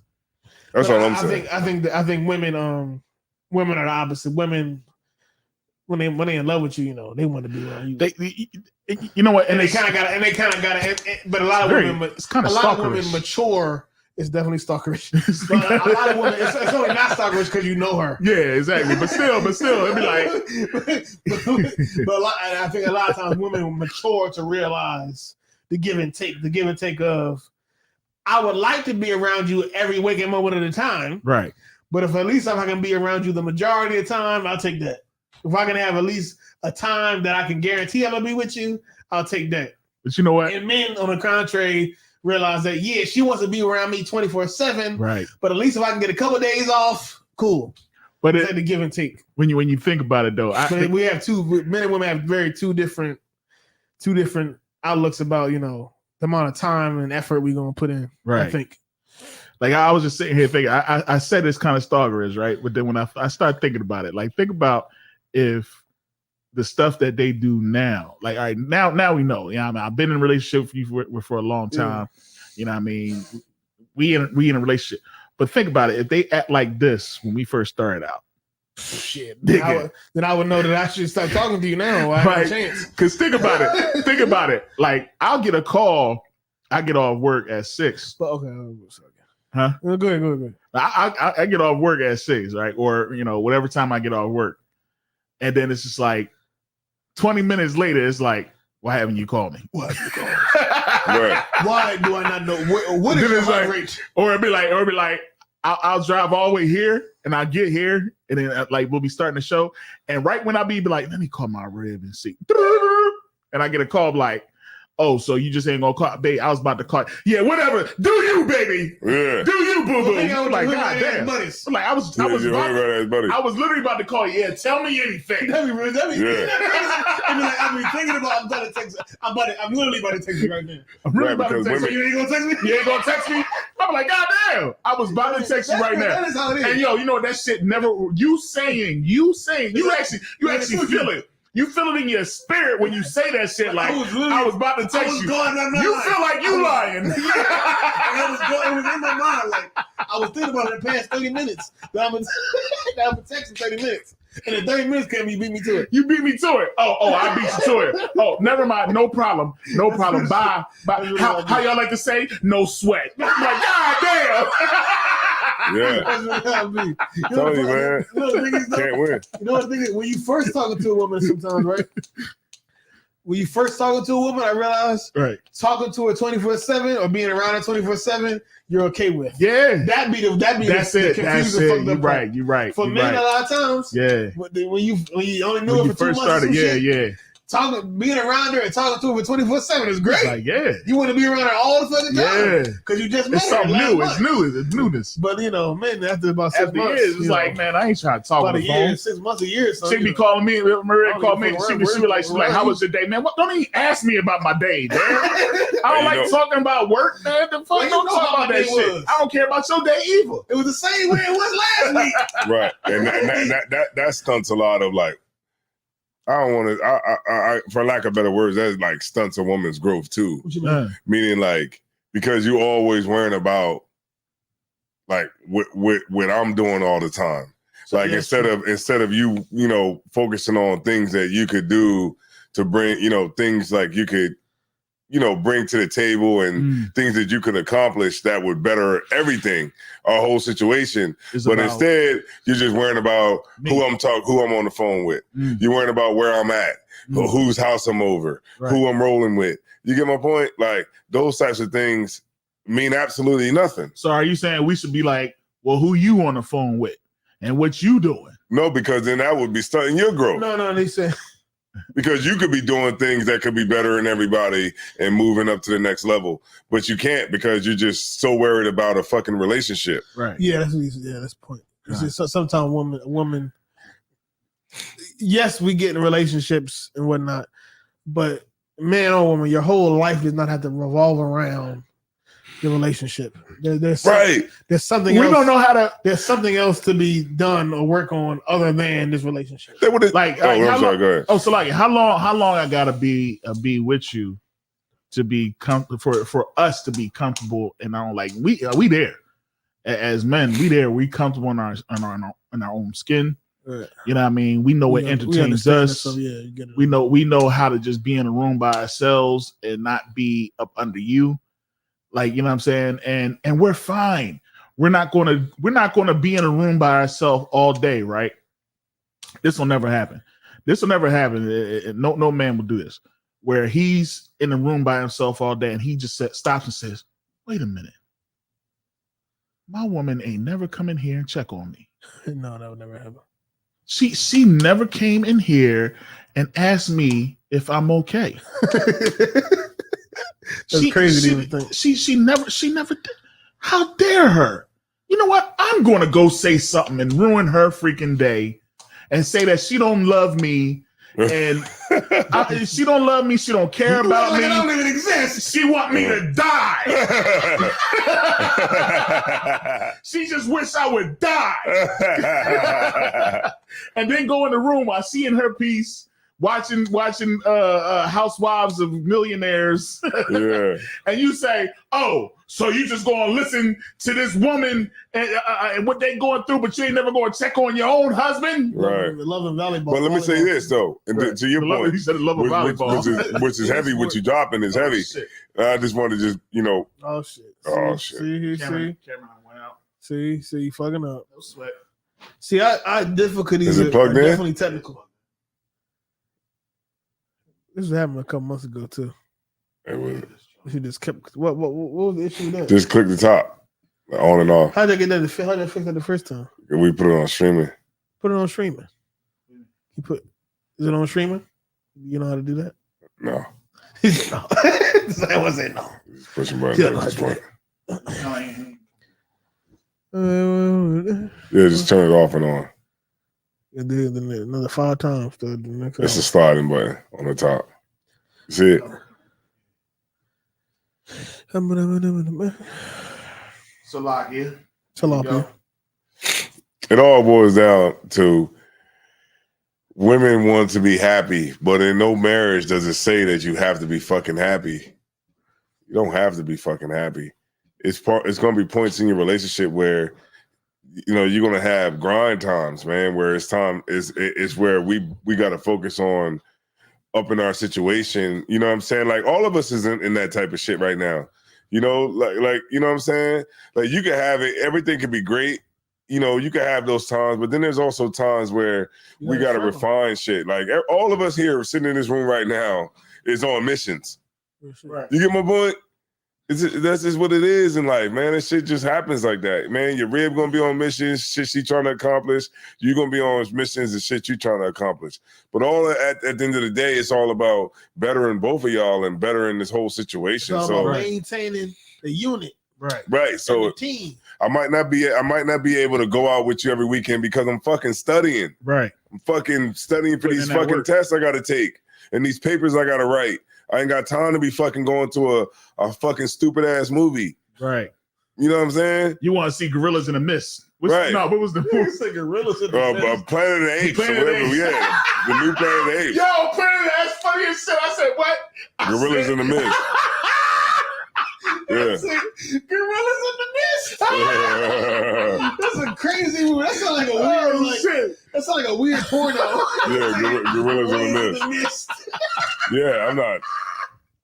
That's but all I'm saying. I think women are the opposite. Women, when they in love with you, they want to be around you. You know what? And they kind of got it. But a lot of women, women mature. It's definitely stalkerish. But a lot of women, it's only not stalkerish because you know her. Yeah, exactly. But still, it'd be like. I think a lot of times women mature to realize the give and take of, I would like to be around you every waking moment of the time. Right. But if at least I can be around you the majority of the time, I'll take that. If I can have at least a time that I can guarantee I'm going to be with you, I'll take that. But you know what? And men, on the contrary, realize that, yeah, she wants to be around me 24/7. Right. But at least if I can get a couple of days off, cool. But it's like the give and take. When you think about it, though, we have men and women have two different outlooks about, the amount of time and effort we're going to put in. Right. I think. Like, I was just sitting here thinking, I said it's kind of stalkerish, right? But then when I started thinking about it, like, think about if the stuff that they do now, like, all right, now we know. You know what I mean? I've been in a relationship with you for a long time. Yeah. You know what I mean? We in a relationship. But think about it. If they act like this when we first started out, shit, then I would know that I should start talking to you now. I have a chance. Because think about it. Like, I'll get a call. I get off work at 6. Okay. Huh? Go ahead. I get off work at 6, right? Or, whatever time I get off work. And then it's just like 20 minutes later, it's like, why haven't you called me? Why haven't you called me? Right. Why do I not know? What is your rate? Or it'd be like, I'll drive all the way here and I'll get here and then like we'll be starting the show. And right when I be like, let me call my rib and see. And I get a call like, oh, so you just ain't gonna call, babe? I was about to call. Yeah, whatever. Do you, baby? Yeah. Do you, boo boo? I'm like, God damn. Like, I was literally about to call you. Yeah, tell me anything. I'm thinking about. I'm about to text. I'm literally about to text you right now. I'm really about to text you. You ain't gonna text me? You ain't gonna text me? I'm like, God damn. I was about to text you right now. That is how it is. And yo, you know that shit never. You saying. You actually feel it. You feel it in your spirit when you say that shit. Like, I was about to text you. You feel like you lying. It was in my mind. Like, I was thinking about it in the past 30 minutes. That I'm texting 30 minutes. And in 30 minutes, Cam, you beat me to it. You beat me to it. Oh, I beat you to it. Oh, never mind. No problem. Bye. How y'all like to say? No sweat. I'm like, God damn. Yeah. Tell you, man. Can't win. You know what the thing is? When you first talking to a woman sometimes, right? When you first talking to a woman, I realized talking to her 24/7 or being around her 24/7, you're okay with. Yeah. That's it. You're right. For men, a lot of times. Yeah. When you only knew her for 2 months. Started, yeah. Being around her and talking to her for 24/7 is great. Like, yeah. You want to be around her all the fucking time. Yeah. Because you just met it's her. Something new. It's new. It's newness. But, man, after about 6 months. It's like, man, I ain't trying to talk on the phone. 6 months, a year. She be calling me. Maria called me. She be like, how was the day, man? Don't even ask me about my day, man. I don't like talking about work, man. The fuck don't talk about that shit. I don't care about your day either. It was the same way it was last week. Right. And that stunts a lot of like, I don't want to. I for lack of better words, that like stunts a woman's growth too. What you mean? Meaning like because you always worrying about like what I'm doing all the time. So like instead of you focusing on things that you could do to bring things like you could bring to the table and things that you could accomplish that would better everything, our whole situation. But instead, you're just worrying about who I'm on the phone with. You're worrying about where I'm at, whose house I'm over, who I'm rolling with. You get my point? Like those types of things mean absolutely nothing. So are you saying we should be like, well, who you on the phone with and what you doing? No, because then that would be stunting your growth. No, they said. Because you could be doing things that could be better than everybody and moving up to the next level, but you can't because you're just so worried about a fucking relationship. Right. Yeah, that's the point. Right. Sometimes woman. Yes, we get in relationships and whatnot, but man or woman, your whole life does not have to revolve around the relationship. There's something We else. don't know how to. There's something else to be done or work on other than this relationship. They would've- Like, I'm sorry, go ahead. Oh, so like, how long I gotta be with you to be for us to be comfortable and I don't like we there as men, we there, we comfortable in our own skin. Right. You know what I mean? We know what entertains us. We know how to just be in a room by ourselves and not be up under you. Like, you know what I'm saying? And we're fine. We're not gonna be in a room by ourselves all day, right? This will never happen. No man will do this. Where he's in the room by himself all day and he just stops and says, "Wait a minute. My woman ain't never come in here and check on me." No, that would never happen. She never came in here and asked me if I'm okay. That's crazy to even think. She never did. How dare her? You know what? I'm going to go say something and ruin her freaking day and say that she don't love me and she don't love me. She don't care about me. I don't even exist. She want me to die. She just wish I would die. And then go in the room while she in her piece watching Housewives of Millionaires. Yeah. And you say, "Oh, so you just gonna listen to this woman and what they going through, but you ain't never gonna check on your own husband?" Right. Love and volleyball. But let me say this though, and Right. to your point, He said love of volleyball. which is heavy. What you dropping is heavy. Shit. I just want to just Oh shit. Oh, shit. See, Cameron went out. see, you fucking up. No sweat. See, I difficulties Is it are plugged in? definitely technical. This was happening a couple months ago too. it was, She just kept. What was the issue there? just click the top, on and off. How'd they get that? How'd they fix that the first time? We put it on streaming. Put it on streaming. Is it on streaming? You know how to do that? No, No. I wasn't no. just pushing buttons at this point. Yeah, just turn it off and on. Another 5 times. The next It's a hour. sliding button on the top. See it? Salakia. Tilapia. It all boils down to women want to be happy, but in no marriage does it say that you have to be fucking happy. You don't have to be fucking happy. It's going to be points in your relationship where you're going to have grind times, man, where it's where we got to focus on upping our situation. You know what I'm saying? Like all of us is in that type of shit right now. Like you know what I'm saying? Like you can have it, everything can be great. You can have those times, but then there's also times where we got to refine shit. Like all of us here sitting in this room right now is on missions. Right. You get my point? That's just what it is in life, man. That shit just happens like that, man. Your rib gonna be on missions, shit she trying to accomplish. You gonna be on missions and shit you trying to accomplish. But all at the end of the day, it's all about bettering both of y'all and bettering this whole situation. It's all So about maintaining the unit. right. So the team. I might not be able to go out with you every weekend because I'm fucking studying. Right. I'm fucking studying for Putting these in that fucking work. tests I gotta take and these papers I gotta write. I ain't got time to be fucking going to a fucking stupid ass movie. Right. You know what I'm saying? You want to see Gorillas in the Mist? Right. No, what was the Gorillas in the Mist? Planet of the Apes. Planet of the Apes. Yeah, the new Planet of the Apes. Yo, Planet, that's funny as shit. I said, what? Gorillas in the Mist. Yeah. Gorillas in the Mist. That's a crazy movie. That sounds like a weird, that sounds like a weird porno. Yeah, Gorillas in the Mist. Yeah,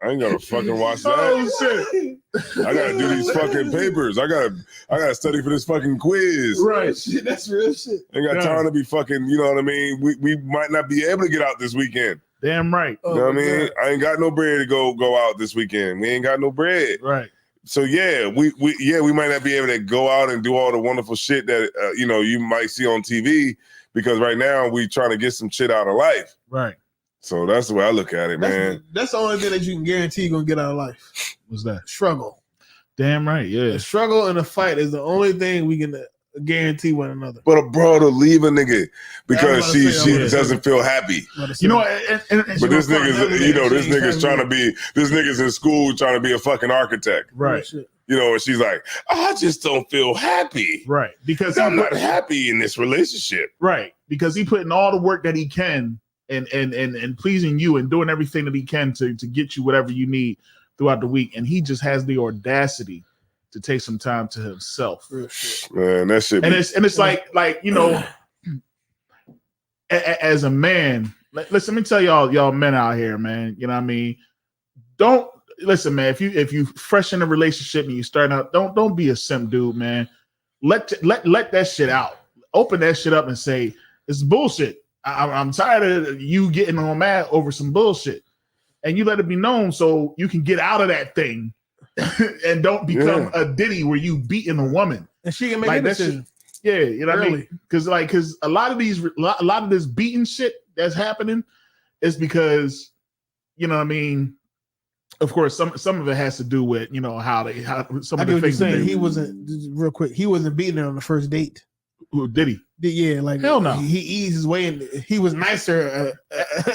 I ain't gonna fucking watch that. Oh shit! I gotta do these fucking papers. I gotta study for this fucking quiz. Right. Shit, that's real shit. Ain't got time to be fucking. You know what I mean? We might not be able to get out this weekend. Damn right. You know what I mean? I ain't got no bread to go out this weekend. We ain't got no bread. Right. So yeah, we might not be able to go out and do all the wonderful shit that you might see on TV because right now we trying to get some shit out of life. Right. So that's the way I look at it, man. That's the only thing that you can guarantee you're gonna get out of life. What's that? Struggle. Damn right. Yeah. The struggle and the fight is the only thing we can guarantee one another. But a bro to leave a nigga because she doesn't feel happy. You know, but this nigga's, this nigga's in school trying to be a fucking architect. Right. You know, and she's like, I just don't feel happy. Right. Because I'm not happy in this relationship. Right. Because he put in all the work that he can and pleasing you and doing everything that he can to get you whatever you need throughout the week. And he just has the audacity to take some time to himself. Man, that shit. And it's like, you know, as a man, listen, let me tell y'all men out here, man. You know what I mean? Don't listen, man. If you fresh in a relationship and you start out, don't be a simp dude, man. Let that shit out. Open that shit up and say it's bullshit. I'm tired of you getting on mad over some bullshit, and you let it be known so you can get out of that thing and don't become a ditty where you beating a woman and she can make like a decision. Yeah, you know what I mean? Because a lot of this beating shit that's happening is because, you know what I mean. Of course, some of it has to do with, you know, how some of the things he wasn't real quick. He wasn't beating her on the first date. Who did he? Yeah, like hell no. He eased his way, and he was nicer.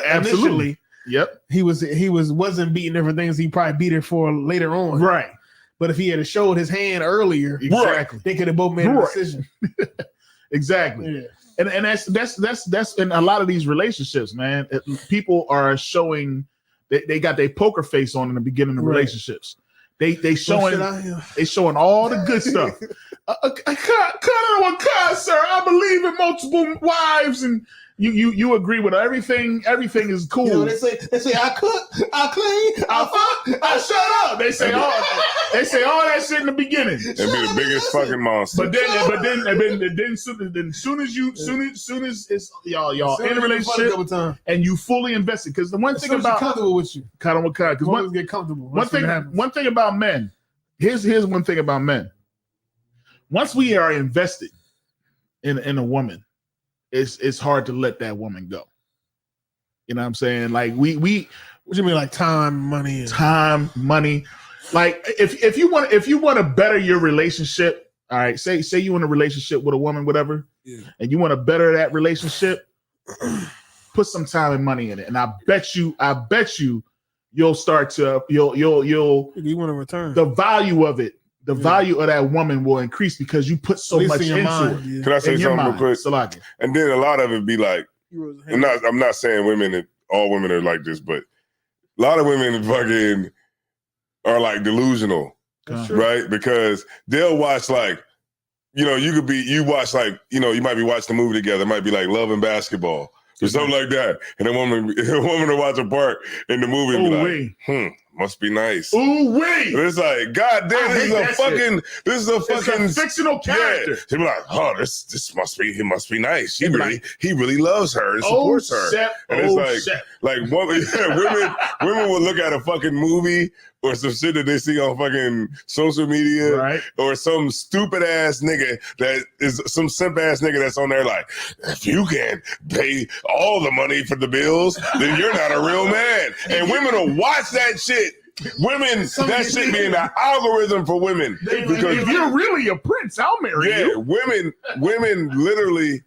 Absolutely. Initially. Yep. He wasn't beating her for things he probably beat her for later on. Right. But if he had showed his hand earlier, exactly, they could have both made a decision. Exactly. Yeah. And that's in a lot of these relationships, man. People are showing. They got their poker face on in the beginning of relationships. They showing all the good stuff. Sir, I believe in multiple wives, and you agree with everything. Everything is cool. You know, they say I cook, I clean, I fuck, I shut up. They say all that shit in the beginning. And be the biggest fucking monster. But then soon as it's y'all in a relationship and you fully invested, because the one thing about comfortable with you, because get comfortable. One thing about men. Here's one thing about men. Once we are invested in a woman, it's hard to let that woman go. You know what I'm saying? Like we what you mean, like time, money? Like if you want to better your relationship, all right, say you in a relationship with a woman, whatever, and you want to better that relationship, put some time and money in it. And I bet you you'll start to you want to return the value of it. The value of that woman will increase because you put so much into it. Can I say something real quick? Salaki. And then a lot of it be like, I'm not saying all women are like this, but a lot of women fucking are like delusional, right? Because they'll watch like, you know, you watch like, you know, you might be watching a movie together. It might be like Love and Basketball or something like that. And a woman will watch a part in the movie and be like, must be nice. Ooh wait! It's like, God damn, this is a fucking fictional character. She'll be like, oh, this must be nice. He really loves her and supports her. And it's like women will look at a fucking movie or some shit that they see on fucking social media, right? Or some stupid ass nigga that is some simp ass nigga that's on there like, if you can't pay all the money for the bills, then you're not a real man. And women will watch that shit. Women, that shit be in the algorithm for women. Because if you're really a prince, I'll marry you. Women literally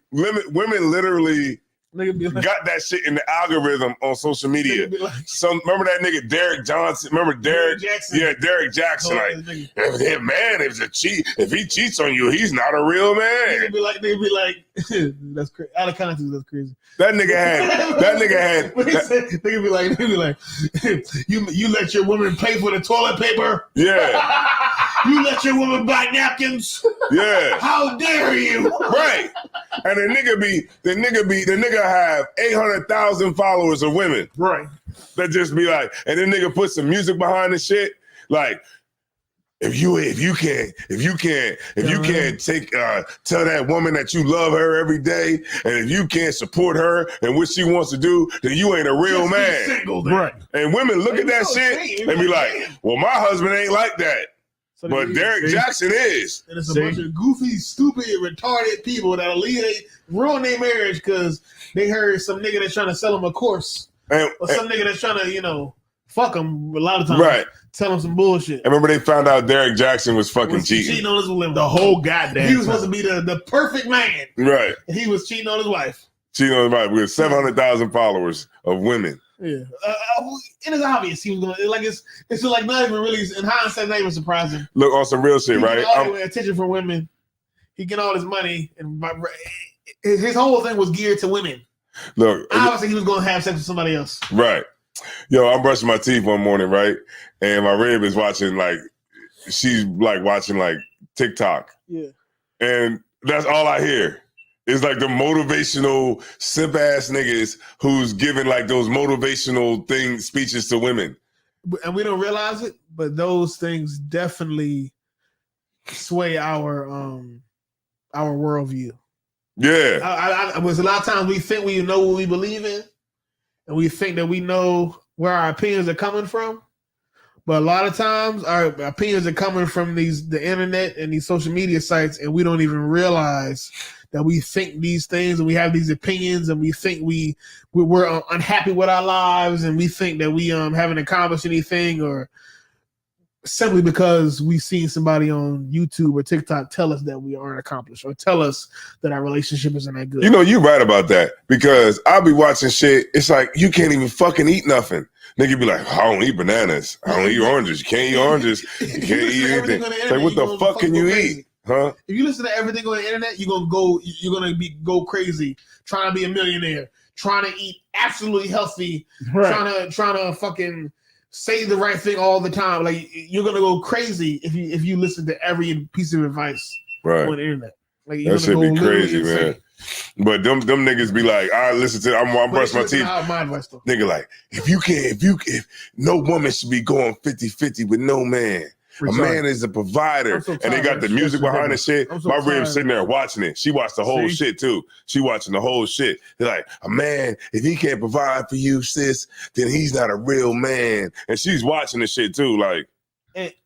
got that shit in the algorithm on social media. Remember that nigga Derek Johnson? Remember Derek Jackson? Yeah, Derek Jackson. If he cheats on you, he's not a real man. They'd be like, that's crazy. Out of context, that's crazy. That nigga had. They'd be like, you let your woman pay for the toilet paper? Yeah. You let your woman buy napkins? Yeah. How dare you? Right. And the nigga have 800,000 followers of women. Right. That just be like, and then nigga put some music behind the shit. Like, if you can't take tell that woman that you love her every day, and if you can't support her and what she wants to do, then you ain't a real man. Single, right. And women look at that shit and be like, well, my husband ain't like that. But Derek Jackson is. And it's a bunch of goofy, stupid, retarded people that'll ruin their marriage because they heard some nigga that's trying to sell them a course. Or some nigga that's trying to, fuck them a lot of times. Right. Tell them some bullshit. I remember they found out Derek Jackson was fucking cheating. On his woman. The whole goddamn He was supposed to be the perfect man. Right. And he was cheating on his wife. Cheating on his wife with 700,000 followers of women. Yeah, and it's obvious he was gonna like it's just like not even really in hindsight, not even surprising. Look on some real shit, right? All the attention from women. He get all his money, and his whole thing was geared to women. Look, obviously he was gonna have sex with somebody else. Right. Yo, I'm brushing my teeth one morning, right, and my rib is watching she's watching TikTok. Yeah, and that's all I hear. It's like the motivational simp ass niggas who's giving those motivational speeches to women. And we don't realize it, but those things definitely sway our worldview. Yeah. I was a lot of times we think we know what we believe in, and we think that we know where our opinions are coming from. But a lot of times our opinions are coming from the internet and these social media sites, and we don't even realize that we think these things and we have these opinions, and we think we're unhappy with our lives, and we think that we haven't accomplished anything, or simply because we've seen somebody on YouTube or TikTok tell us that we aren't accomplished, or tell us that our relationship isn't that good. You know, you're right about that, because I'll be watching shit. It's like you can't even fucking eat nothing. Nigga be like, I don't eat bananas. I don't eat oranges. You can't eat oranges. You can't eat anything. It's like, what the fuck can you eat? Huh? If you listen to everything on the internet, you're gonna go crazy, trying to be a millionaire, trying to eat absolutely healthy, right, trying to fucking say the right thing all the time. Like, you're gonna go crazy if you listen to every piece of advice on the internet. Like, that shit be crazy, man. But them niggas be like, I listen to, I'm brushing my teeth. Nigga, if no woman should be going 50-50 with no man. A man is a provider, and they got the music behind the shit. My rib's sitting there watching it. She watched the whole shit too. She watching the whole shit. They're like, a man, if he can't provide for you, sis, then he's not a real man. And she's watching the shit too,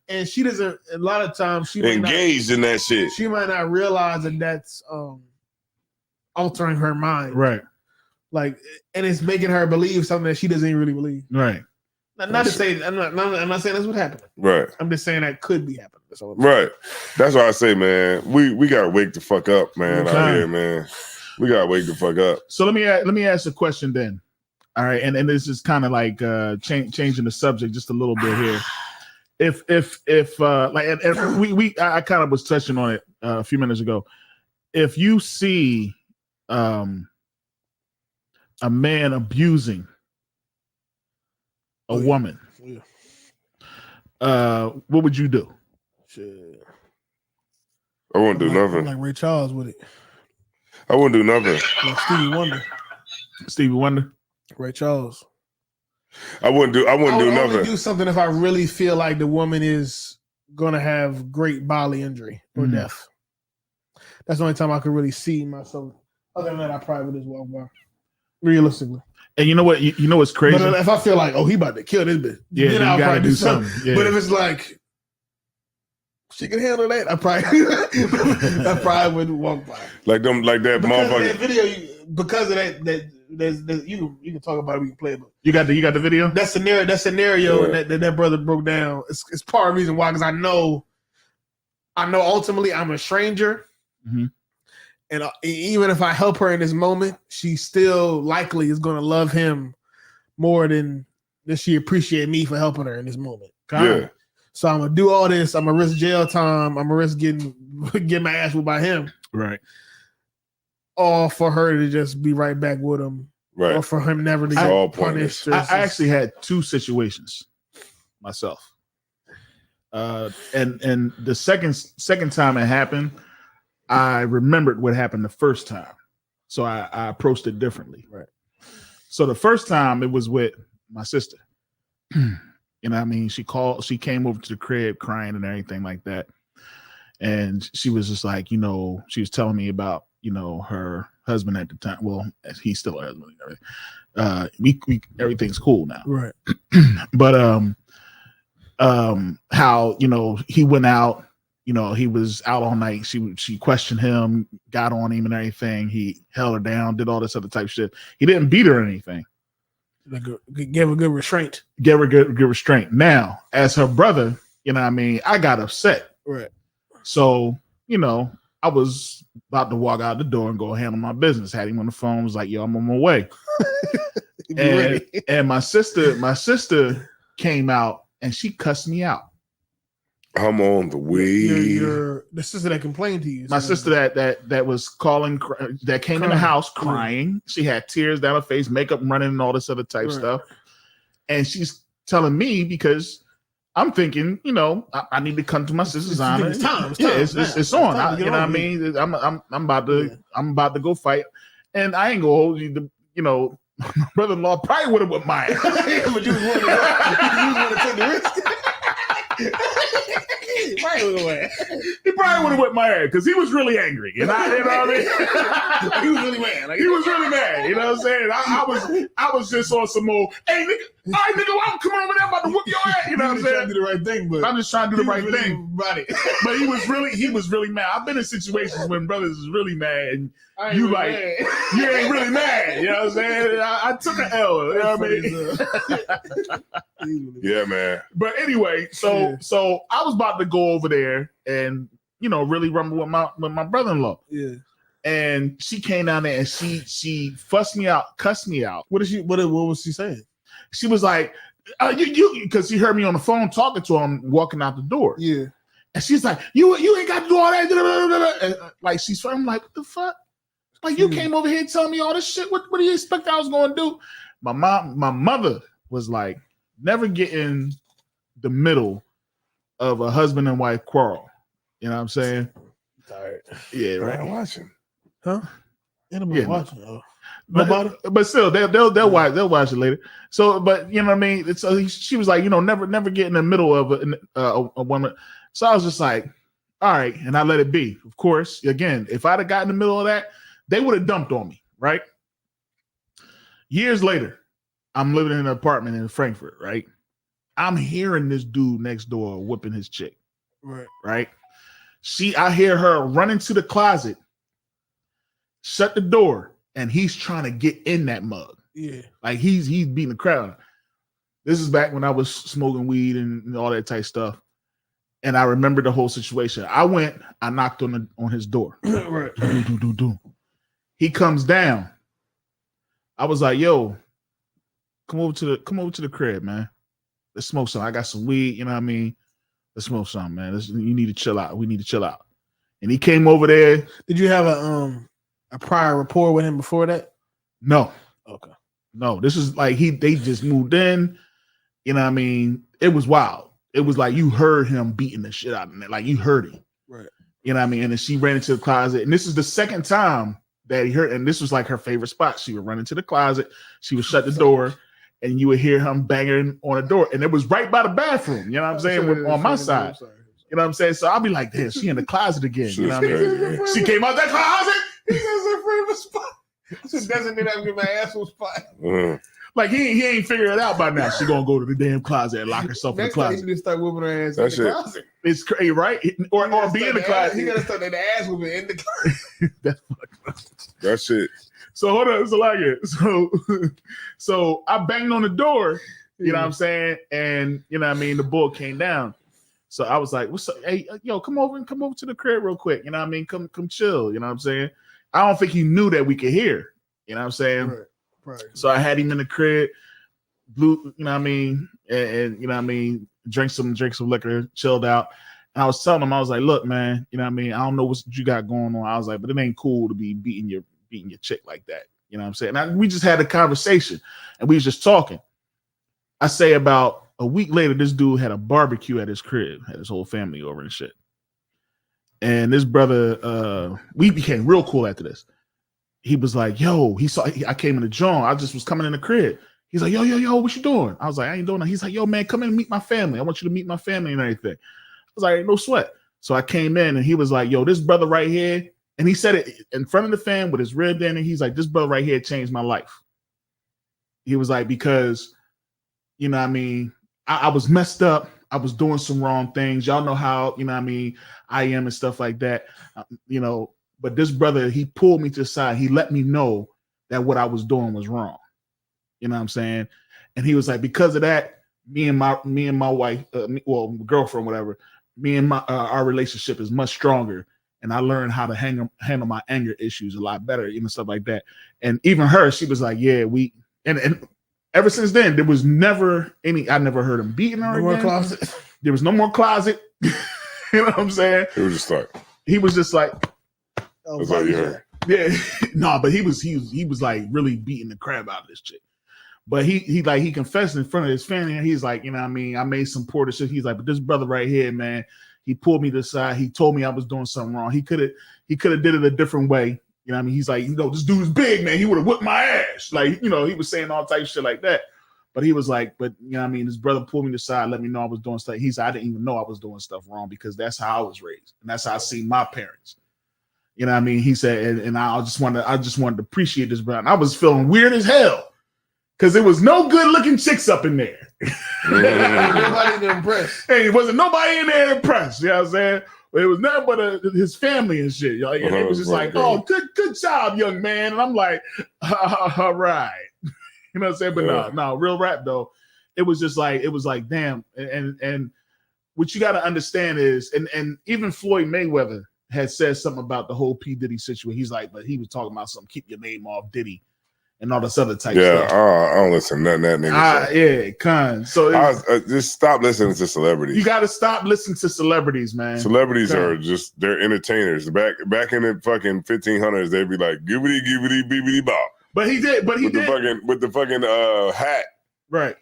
and she doesn't. A lot of times she engaged in that shit. She might not realize that that's altering her mind, right? Like, and it's making her believe something that she doesn't really believe, right? Not to say I'm not saying that's what happened. Right. I'm just saying that could be happening. Right. That's why I say, man, we gotta wake the fuck up, man, out here, man. We gotta wake the fuck up. So let me ask a question then. All right, and this is kind of like changing the subject just a little bit here. If I kind of was touching on it a few minutes ago. If you see a man abusing a woman, what would you do? Shit. I wouldn't do nothing. Like Ray Charles with it. I wouldn't do nothing. Like Stevie Wonder. Ray Charles. I wouldn't do nothing. I would do something if I really feel like the woman is gonna have great bodily injury or death. That's the only time I could really see myself. Other than that, I probably would just walk by. Realistically. And you know what? You know what's crazy? But if I feel like, he about to kill this bitch, then I'll probably do something. Yeah. But if it's like she can handle that, I probably wouldn't walk by. Like that motherfucker. That video, because of that you can talk about it. We can play it. But you got the video. That scenario that brother broke down. It's part of the reason why, because I know ultimately I'm a stranger. Mm-hmm. And even if I help her in this moment, she still likely is going to love him more than she appreciate me for helping her in this moment. Yeah. So I'm gonna do all this. I'm gonna risk jail time. I'm gonna risk getting my ass whooped by him. Right. All for her to just be right back with him. Right. Or for him never to get punished. I actually had two situations myself. And the second time it happened, I remembered what happened the first time. So I approached it differently. Right. So the first time it was with my sister. You know what I mean? She came over to the crib crying and everything like that. And she was just like, she was telling me about, her husband at the time. Well, he's still her husband. We everything's cool now. Right. But how, he went out, he was out all night. She questioned him, got on him and everything. He held her down, did all this other type of shit. He didn't beat her or anything. Gave her good restraint. Gave her good restraint. Now, as her brother, I got upset. Right. So, I was about to walk out the door and go handle my business. Had him on the phone, was like, yo, I'm on my way. And my sister came out and she cussed me out. I'm on the weed. The sister that complained to you. My sister that was calling, that came in the house crying. She had tears down her face, makeup running, and all this other type stuff. And she's telling me, because I'm thinking, I need to come to my sister's honor. It's time. It's on. You know what I mean? I'm about to go fight, and I ain't gonna hold you. My brother-in-law probably would have whipped my ass. But you was willing to take the risk. He probably would have whipped my ass because he was really angry, and you know what I mean. He was really mad. He was really mad. You know what I'm saying? I was just on some more. Hey, nigga, all right, nigga, I'm coming over there, I'm about to whoop your ass. You know what I'm saying? Trying to do the right thing, but I'm just trying to do the right really thing. About it. But he was really mad. I've been in situations when brothers is really mad, and you ain't really mad. You know what I'm saying? I took an L. You know what I mean? Yeah, man. But anyway, so I was about to go over there and really rumble with my brother-in-law. Yeah. And she came down there and she fussed me out, cussed me out. What was she saying? She was like, you because she heard me on the phone talking to him walking out the door. Yeah. And she's like, you ain't got to do all that. And like I'm like, what the fuck? Like, you came over here telling me all this shit. What do you expect I was going to do? My mother was like, never get in the middle of a husband and wife quarrel. You know what I'm saying? Tired. Yeah, right. I'm watching. Huh? Anybody watching? Oh. But still, they'll watch it later. So, but you know what I mean. So she was like, never get in the middle of a woman. So I was just like, all right, and I let it be. Of course, again, if I'd have got in the middle of that, they would have dumped on me, right? Years later, I'm living in an apartment in Frankfurt, right? I'm hearing this dude next door whipping his chick, right? I hear her run into the closet, shut the door, and he's trying to get in that mug. Yeah. Like he's beating the crowd. This is back when I was smoking weed and all that type stuff. And I remember the whole situation. I knocked on his door. Right. He comes down. I was like, yo, come over to the crib, man. Let's smoke some. I got some weed, you know what I mean? Let's smoke some, man. You need to chill out. We need to chill out. And he came over there. Did you have a prior rapport with him before that? No. Okay. No, this is like they just moved in. You know what I mean? It was wild. It was like you heard him beating the shit out of it. Like you heard him. Right. You know what I mean? And then she ran into the closet. And this is the second time that he heard, and this was like her favorite spot. She would run into the closet. She would shut the door, and you would hear him banging on the door. And it was right by the bathroom. You know what I'm saying? On my side. You know what I'm saying? So I'll be like, damn, she in the closet again. You know what I mean? She came out that closet. He has her favorite spot. She doesn't need to get my asshole spot. Like he ain't figured it out by now. She gonna go to the damn closet and lock herself in the closet. Next time, he just start whooping her ass That's in the closet. It's crazy, right? Or be in the closet. He gotta start that ass whooping in the closet. That's fucked up. That's it. So hold on, so I banged on the door. You know what I'm saying? And you know what I mean. The bull came down. So I was like, "What's up? Hey, yo, come over to the crib real quick. You know what I mean? Come chill. You know what I'm saying?" I don't think he knew that we could hear. You know what I'm saying? Right. So I had him in the crib, you know what I mean, and you know what I mean, drink some liquor, chilled out. And I was telling him, I was like, look, man, you know what I mean, I don't know what you got going on. I was like, but it ain't cool to be beating your chick like that. You know what I'm saying? And we just had a conversation and we was just talking. I say about a week later, this dude had a barbecue at his crib, had his whole family over and shit. And this brother, we became real cool after this. He was like, yo, I came in the joint. I just was coming in the crib. He's like, yo, what you doing? I was like, I ain't doing that. He's like, yo, man, come in and meet my family. I want you to meet my family and everything. I was like, no sweat. So I came in and he was like, yo, this brother right here. And he said it in front of the fan with his red there. And he's like, this brother right here changed my life. He was like, because, you know what I mean, I was messed up. I was doing some wrong things. Y'all know how, you know what I mean, I am and stuff like that, you know. But this brother, he pulled me to the side. He let me know that what I was doing was wrong. You know what I'm saying? And he was like, because of that, me and my wife, girlfriend, whatever, our relationship is much stronger. And I learned how to handle my anger issues a lot better, you know, stuff like that. And even her, she was like, yeah, and Ever since then, there was never any. I never heard him beating her. No more closet. There was no more closet. You know what I'm saying? It was just like he was just like. That's all you heard. Yeah, no, but he was like really beating the crap out of this chick. But he confessed in front of his family, and he's like, you know what I mean? I made some poor decisions. He's like, but this brother right here, man, he pulled me to the side. He told me I was doing something wrong. He could have did it a different way. You know what I mean? He's like, this dude's big, man. He would have whipped my ass. Like, he was saying all types of shit like that. But he was like, but you know what I mean? His brother pulled me to the side, let me know I was doing stuff. He said, I didn't even know I was doing stuff wrong because that's how I was raised. And that's how I see my parents. You know what I mean? He said, and I just wanted to appreciate this brother. And I was feeling weird as hell because there was no good looking chicks up in there. Nobody to impress. Hey, it wasn't nobody in there impressed. You know what I'm saying? It was nothing but his family and shit. Like, and it was just like, oh, good job, young man. And I'm like, all right. You know what I'm saying? But no, real rap though. It was like, damn. And what you got to understand is, and even Floyd Mayweather had said something about the whole P. Diddy situation. He's like, but he was talking about something, keep your name off Diddy and all this other type stuff. I don't listen to nothing that nigga. Yeah, con. So just stop listening to celebrities. You got to stop listening to celebrities, man. Celebrities are just, they're entertainers. Back in the fucking 1500s, they'd be like, gibbity, gibbity, bibbity, bop. But he did. With the fucking hat. Right.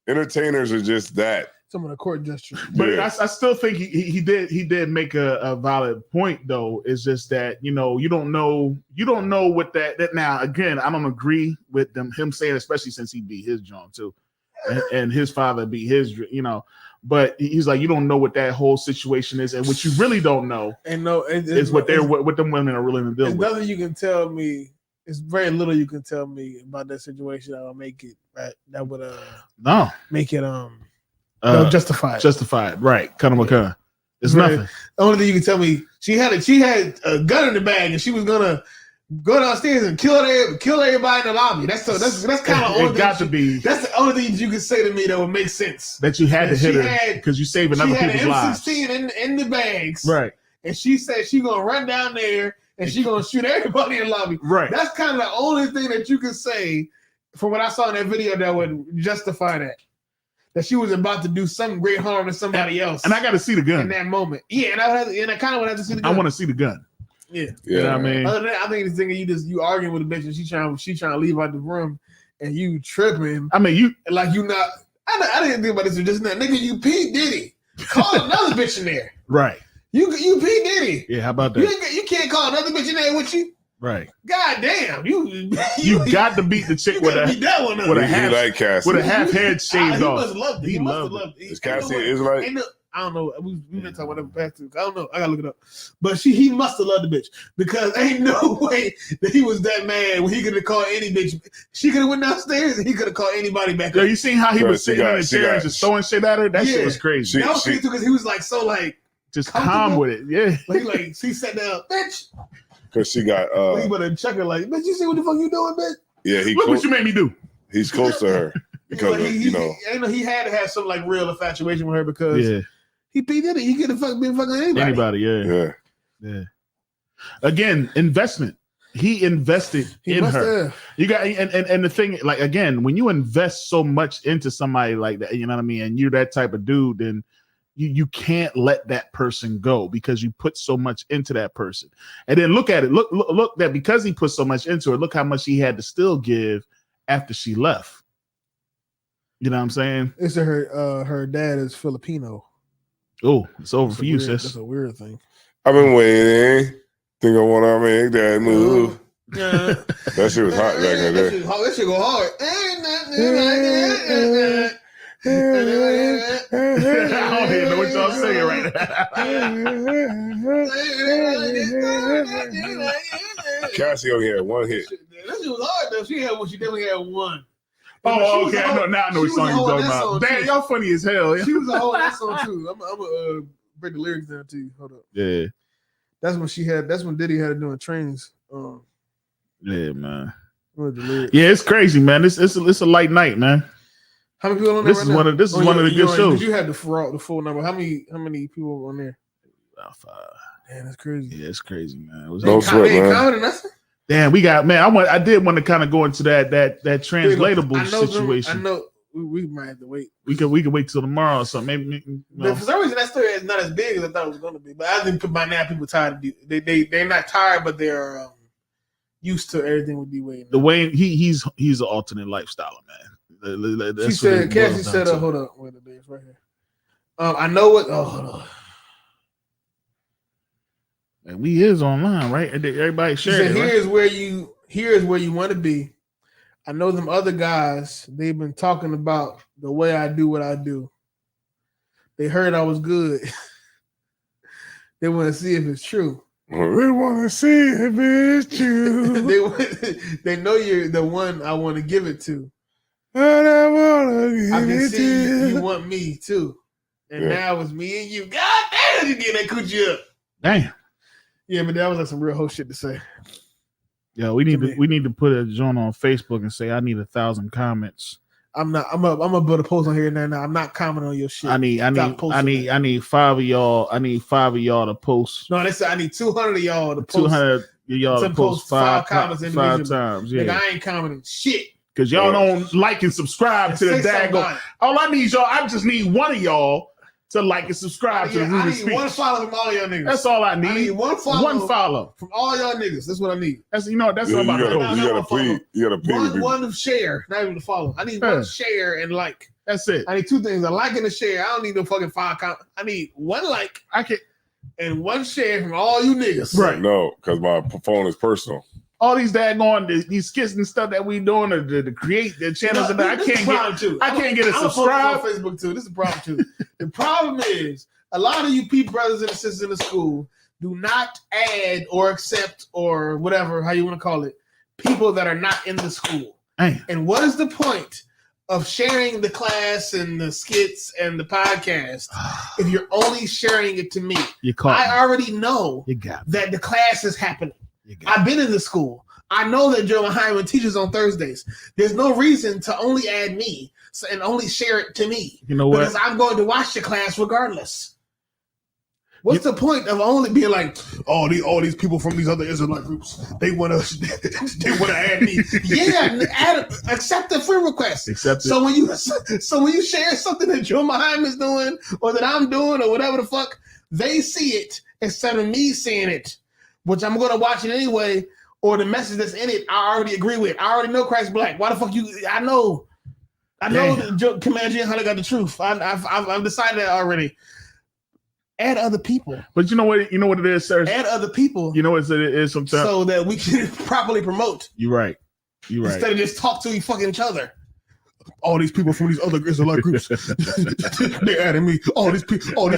Entertainers are just that. Some of the court gestures. But I still think he did make a valid point though. It's just that you don't know what that now again. I don't agree with him saying, especially since he beat his John too, and his father beat his But he's like, you don't know what that whole situation is, and what you really don't know is what them women are willing to deal with. Nothing you can tell me. It's very little you can tell me about that situation that'll make it right. That would make it justified. Justified, right? Kind of It's nothing. The only thing you can tell me, she had a gun in the bag, and she was gonna go downstairs and kill everybody in the lobby. That's kind of it got to be. That's the only thing you can say to me that would make sense. That you had to hit her because you're saving other people's lives. She had an M16 in the bags, right? And she said she gonna run down there and she gonna shoot everybody in the lobby, right? That's kind of the only thing that you can say from what I saw in that video that would justify that. That she was about to do some great harm to somebody else. And I got to see the gun. In that moment. Yeah, and I kind of would have to see the gun. I want to see the gun. Yeah. You know what I mean? Other than that, I think this thing you arguing with a bitch and she trying to leave out the room and you tripping. I mean, I didn't think about this just now. Nigga, you P. Diddy. Call another bitch in there. Right. You P. Diddy. Yeah, how about that? You can't call another bitch in there with you. Right. God damn. You got to beat the chick with a half head shaved off. He must have loved it. Is Cassie an Israelite? I don't know. We've been talking about that past. I don't know. I gotta look it up. But he must have loved the bitch because ain't no way that he was that mad when he could have called any bitch. She could have went downstairs and he could have called anybody back. Yo, you seen how he was sitting in the chair and just throwing shit at her? That shit was crazy. That was crazy because he was like so just calm with it. Yeah. He sat down, bitch. Because she got he better check her like, bitch, you see what the fuck you doing, bitch? Yeah, look what you made me do. He's close to her because he had to have some real infatuation with her because he did it. He could have been fucking anybody. Yeah. Again, investment. He invested in her. Have. You got and the thing, again, when you invest so much into somebody like that, you know what I mean, and you're that type of dude, then you can't let that person go because you put so much into that person. And then look at it. Look that because he put so much into it, look how much he had to still give after she left. You know what I'm saying? It's her dad is Filipino. Oh, it's over for you, sis. That's a weird thing. I've been waiting. Think I want to make that move. Yeah. That shit was hot back in the day. That shit go hard. I don't even know what y'all saying right now. Cassie only had one hit. That shit was hard though. She definitely had one. Oh, okay. Now I know what song you're talking about. Damn, y'all funny as hell. She was a whole that song too. I'm gonna break the lyrics down to you. Hold up. Yeah. That's when Diddy had it doing trains. Yeah, man. Yeah, it's crazy, man. It's a light night, man. How many people on there? This is one of the good shows. Did you have the full number? How many people on there? About 5. Damn, that's crazy. Yeah, it's crazy, man. No sweat, man. Comment or nothing? Damn, we got man. I did want to kind of go into that translatable situation. I know we might have to wait. We could wait till tomorrow or something. Maybe But for some reason that story is not as big as I thought it was going to be. But I think by now people tired of they're not tired, but they're used to everything with D-Wade. The way he's an alternate lifestyle, man. She said, Cassie said, hold up, wait a minute, it's right here. I know what. Oh, hold on. And we is online, right? Everybody sharing. Here's where you want to be. I know them other guys. They've been talking about the way I do what I do. They heard I was good. They want to see if it's true. They want to see if it's true. They know you're the one I want to give it to. I can see you want me too. And now it's me and you. God damn, you getting that coochie up. Damn. Yeah, but that was like some real whole shit to say. Yeah, we need to put a joint on Facebook and say I need 1,000 comments. I'm gonna put a post on here now. I'm not commenting on your shit. I need 5 of y'all. I need 5 of y'all to post. No, they said I need 200 of y'all to post. 200 of y'all to post 5 comments 5 times. Yeah, nigga, I ain't commenting shit. Because y'all don't like and subscribe to the daggone. All I need y'all. I just need one of y'all to like and subscribe to the I need speech. one follow from all y'all niggas. That's all I need. I need one follow from all y'all niggas. That's what I need. That's that's what I'm about to do. You gotta pay. One share, not even to follow. I need one share and like. That's it. I need 2 things: a like and a share. I don't need no fucking 5 comments. I need 1 like. And 1 share from all you niggas. Right? No, because my phone is personal. All these daggone these skits and stuff that we doing to create the channels and I can't get a subscribe. On Facebook too. This is a problem too. The problem is a lot of you people, brothers and sisters in the school, do not add or accept or whatever how you want to call it people that are not in the school. Damn. And what is the point of sharing the class and the skits and the podcast if you're only sharing it to me? I already know that the class is happening. I've been in the school. I know that Joe Hyman teaches on Thursdays. There's no reason to only add me and only share it to me. You know what? Because I'm going to watch the class regardless. What's the point of only being like, all these people from these other Israelite groups, they want to add me? Yeah, accept the friend request. Accept it. So when you share something that Joe Hyman is doing or that I'm doing or whatever the fuck, they see it instead of me seeing it. Which I'm going to watch it anyway, or the message that's in it, I already agree with. I already know Christ Black. Why the fuck I know that Commander Jim Hunter got the truth. I've decided that already. Add other people. But you know what it is, sir? Add other people. You know what it is sometimes? So that we can properly promote. You're right. Instead of just talk to each other. All these people from these other Israelite groups, they're adding me. All these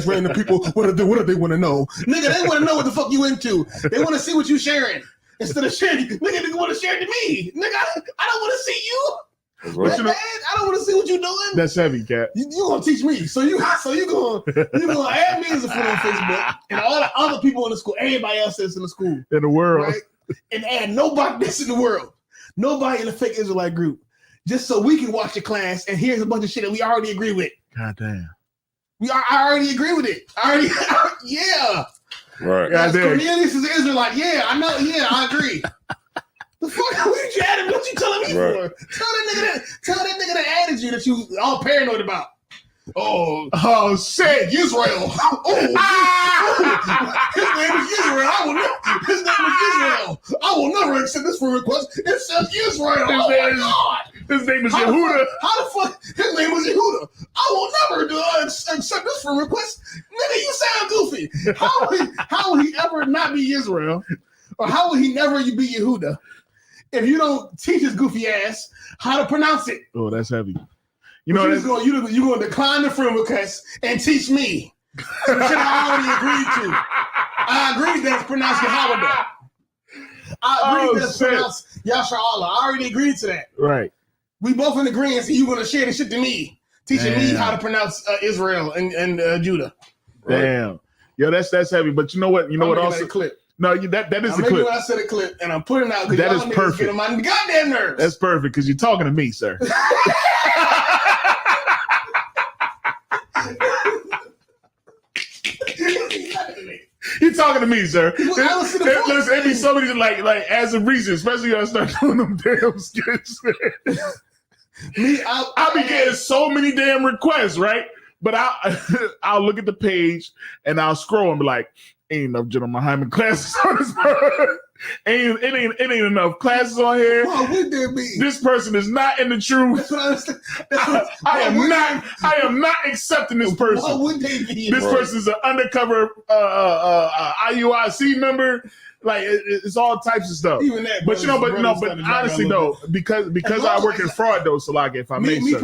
random people, what do they want to know? Nigga, they want to know what the fuck you into. They want to see what you sharing. Instead of sharing, nigga, they want to share it to me. Nigga, I don't want to see you. Right. I don't want to see what you're doing. That's heavy, Cat. You gonna teach me. So you gonna add me as a friend on Facebook and all the other people in the school, everybody else that's in the school. In the world. Right? And add nobody that's in the world. Nobody in the fake Israelite group. Just so we can watch the class and here's a bunch of shit that we already agree with. God damn. I already agree with it. Yeah. Right. Yes, Cornelius is Israelite. Yeah, I know. Yeah, I agree. The fuck are you chatting? What you telling me for? Tell that nigga that added you that you all paranoid about. Oh shit, Israel. His name is Israel. I will never accept this friend request. It says Israel. My God. His name is Yehuda. How the fuck? His name was Yehuda. I will never accept this friend request. Nigga, you sound goofy. How will he ever not be Israel? Or how will he never be Yehuda if you don't teach his goofy ass how to pronounce it? Oh, that's heavy. You're going to decline the friend request and teach me. Some shit I already agreed to. I agreed that it's pronounced Yehuda. I agreed that it's pronounced Yasha Allah. I already agreed to that. Right. We both in agreement. So you're going to share this shit to me, teaching me how to pronounce Israel and Judah. Right? Damn. Yo, that's heavy. But you know what? You know what? Also, clip. No, that is the clip. I said a clip, and I'm putting it out because that is perfect. Getting my goddamn nerves. That's perfect because you're talking to me, sir. You talking to me, sir? Listen, it be so many like as a reason, especially when I start doing them damn skits. I be getting so many damn requests, right? But I'll look at the page and I'll scroll and be like, ain't enough General Hyman classes on this. It ain't enough classes on here. Why would there be? This person is not in the truth. I am not accepting this person. Why would they be? This person is an undercover IUIC member. Like it's all types of stuff. Even that, but honestly though, because I work in fraud though, Salaki, if I may say.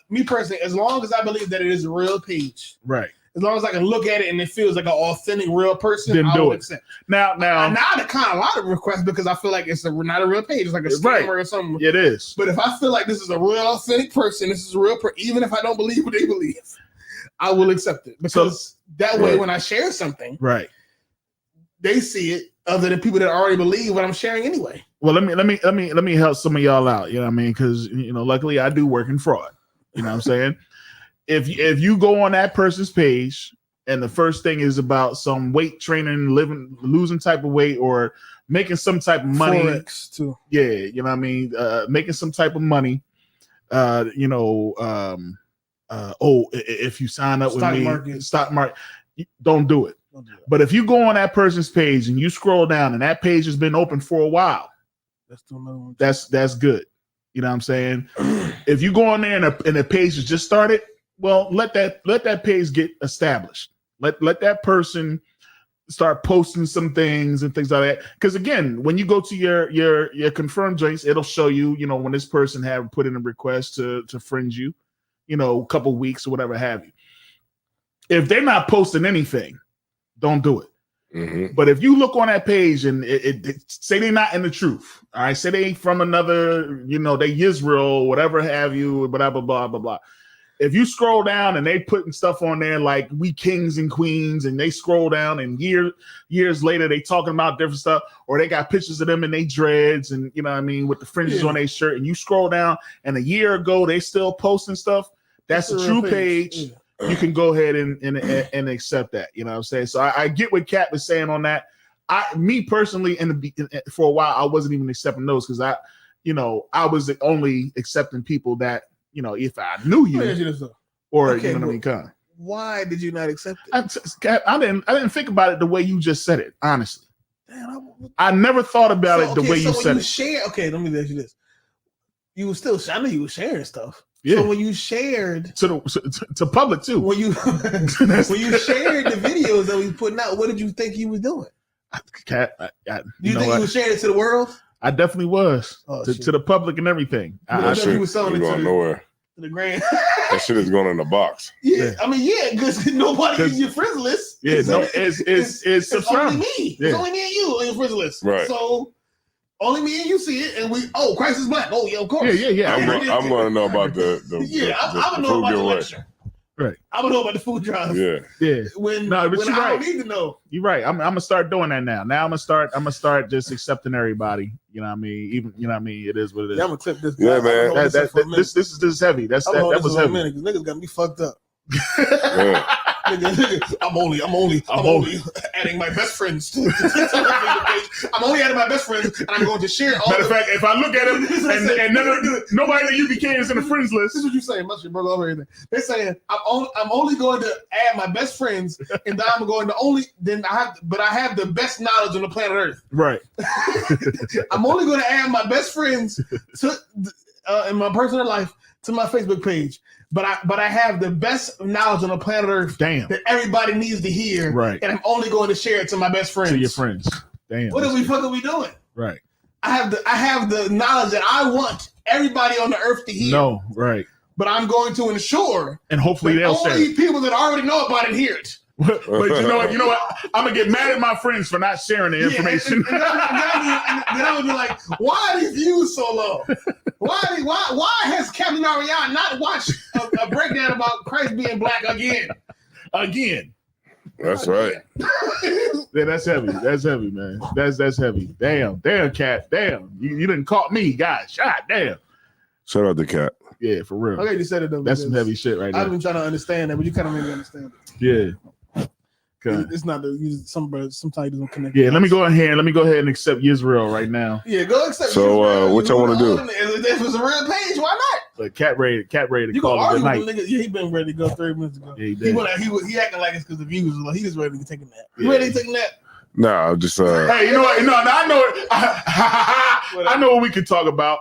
Me personally, as long as I believe that it is a real page, right? As long as I can look at it and it feels like an authentic, real person, then I will accept. Now, I decline a lot of requests because I feel like it's not a real page. It's like a scammer or something. It is. But if I feel like this is a real, authentic person, this is a real person, even if I don't believe what they believe, I will accept it because that way, when I share something, right, they see it. Other than people that already believe what I'm sharing anyway. Well, let me help some of y'all out. You know what I mean? Because luckily I do work in fraud. You know what I'm saying? If you go on that person's page and the first thing is about some weight training, losing type of weight, or making some type of money, Forex too. Yeah, you know what I mean? Making some type of money. If you sign up with me, stock market, don't do it. But if you go on that person's page and you scroll down and that page has been open for a while, that's good. You know what I'm saying? If you go on there and the page has just started, well, let that page get established. Let that person start posting some things and things like that. Because again, when you go to your confirmed joints, it'll show you, when this person have put in a request to friend you, a couple weeks or whatever have you. If they're not posting anything, don't do it. Mm-hmm. But if you look on that page and it say they're not in the truth, all right, say they from another, they Israel, whatever have you, blah, blah, blah, blah, blah. If you scroll down and they putting stuff on there like we kings and queens, and they scroll down and years later they talking about different stuff, or they got pictures of them in they dreads and with the fringes on their shirt, and you scroll down and a year ago they still posting stuff, that's a true page. Yeah. You can go ahead and accept that. You know what I'm saying? So I get what Kat was saying on that. Me personally, for a while, I wasn't even accepting those because I was only accepting people that, if I knew you or, why did you not accept it? I didn't think about it the way you just said it, honestly. I never thought about it the way you said it. Okay, let me ask you this. I know you were sharing stuff. Yeah. So when you shared to public too, when you shared the videos that we putting out, what did you think you was doing? Kat, you think you was sharing it to the world? I definitely was to the public and everything. I you was selling it going nowhere. To the grand. That shit is going in the box. Yeah, I mean, because nobody in your friends list. Yeah, it's only me. Yeah. It's only me and you on your friends list. Right. So. Only me and you see it, and Christ is black. Oh, yeah, of course. Yeah. I'm going to know about the I'm gonna know about the lecture. Right. I'm gonna know about the food drive. Yeah. When I don't need to know. You're right. I'm gonna start doing that now. Now I'm gonna start just accepting everybody. You know what I mean? Even It is what it is. Yeah, I'm gonna clip this. Yeah, man. This is heavy. That was heavy. Because niggas got me fucked up. Yeah. I'm only adding my best friends to the page. I'm only adding my best friends, and I'm going to share all. Matter of fact, if I look at them and nobody that UBK is in the friends list, this is what you're saying. Must be broke over everything. They're saying I'm only going to add my best friends, and then I'm going to I have the best knowledge on the planet Earth. Right. I'm only going to add my best friends to in my personal life to my Facebook page. But I have the best knowledge on the planet Earth that everybody needs to hear. Right. And I'm only going to share it to my best friends. To your friends. Damn. What are we doing? Right. I have the knowledge that I want everybody on the earth to hear. No, right. But I'm going to ensure and hopefully they'll share only people that already know about it hear it. But you know what? I'm gonna get mad at my friends for not sharing the information. And then I would be like, why are these views so low? Why has Captain Ariana not watched a breakdown about Christ being black again? That's right. Yeah, that's heavy. That's heavy, man. That's heavy. Damn, Kat. Damn, you didn't caught me, guys. Shot. Damn. Shout out to Kat. Yeah, for real. Okay, you said it though. That's some heavy shit right there. I've been trying to understand that, but you kind of made me understand it. Yeah. It's not the sometimes it doesn't connect. Yeah, let me go ahead and accept Israel right now. Yeah, go accept. So what y'all want to do? If it's a real page, why not? But Cat ready to You call gonna it a argue with night. the nigga? Yeah, he been ready to go 30 minutes ago. Yeah, he did. He acting like it's because the views. Like he just ready to take a nap. Yeah. You ready to take a nap? Nah, I'm just Hey, you know what? No, I know it. I know what we can talk about.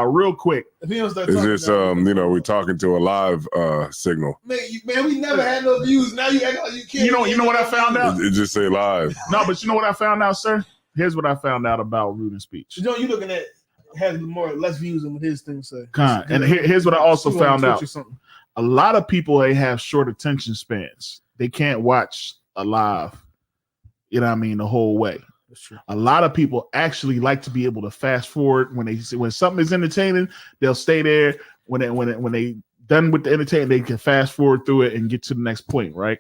Real quick. If he don't start it's talking just now, we're talking to a live signal. Man, we never had no views. Now you act like you can't. You know what I found out? It just say live. No, but you know what I found out, sir? Here's what I found out about rude and speech. You know, you looking at has less views than what his thing say. And here's what I also found out. A lot of people, they have short attention spans. They can't watch a live, you know what I mean, the whole way. That's true. A lot of people actually like to be able to fast forward when something is entertaining, they'll stay there. When they done with the entertainment, they can fast forward through it and get to the next point, right?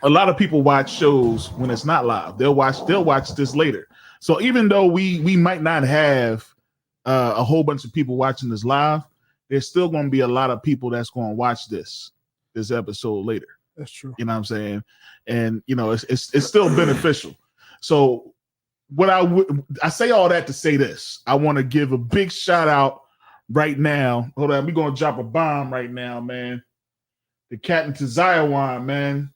A lot of people watch shows when it's not live. They'll watch this later. So even though we might not have a whole bunch of people watching this live, there's still going to be a lot of people that's going to watch this episode later. That's true. You know what I'm saying? And you know, it's still beneficial. So what I say all that to say this. I want to give a big shout out right now. Hold on, we're gonna drop a bomb right now, man. The Captain to Zion, man.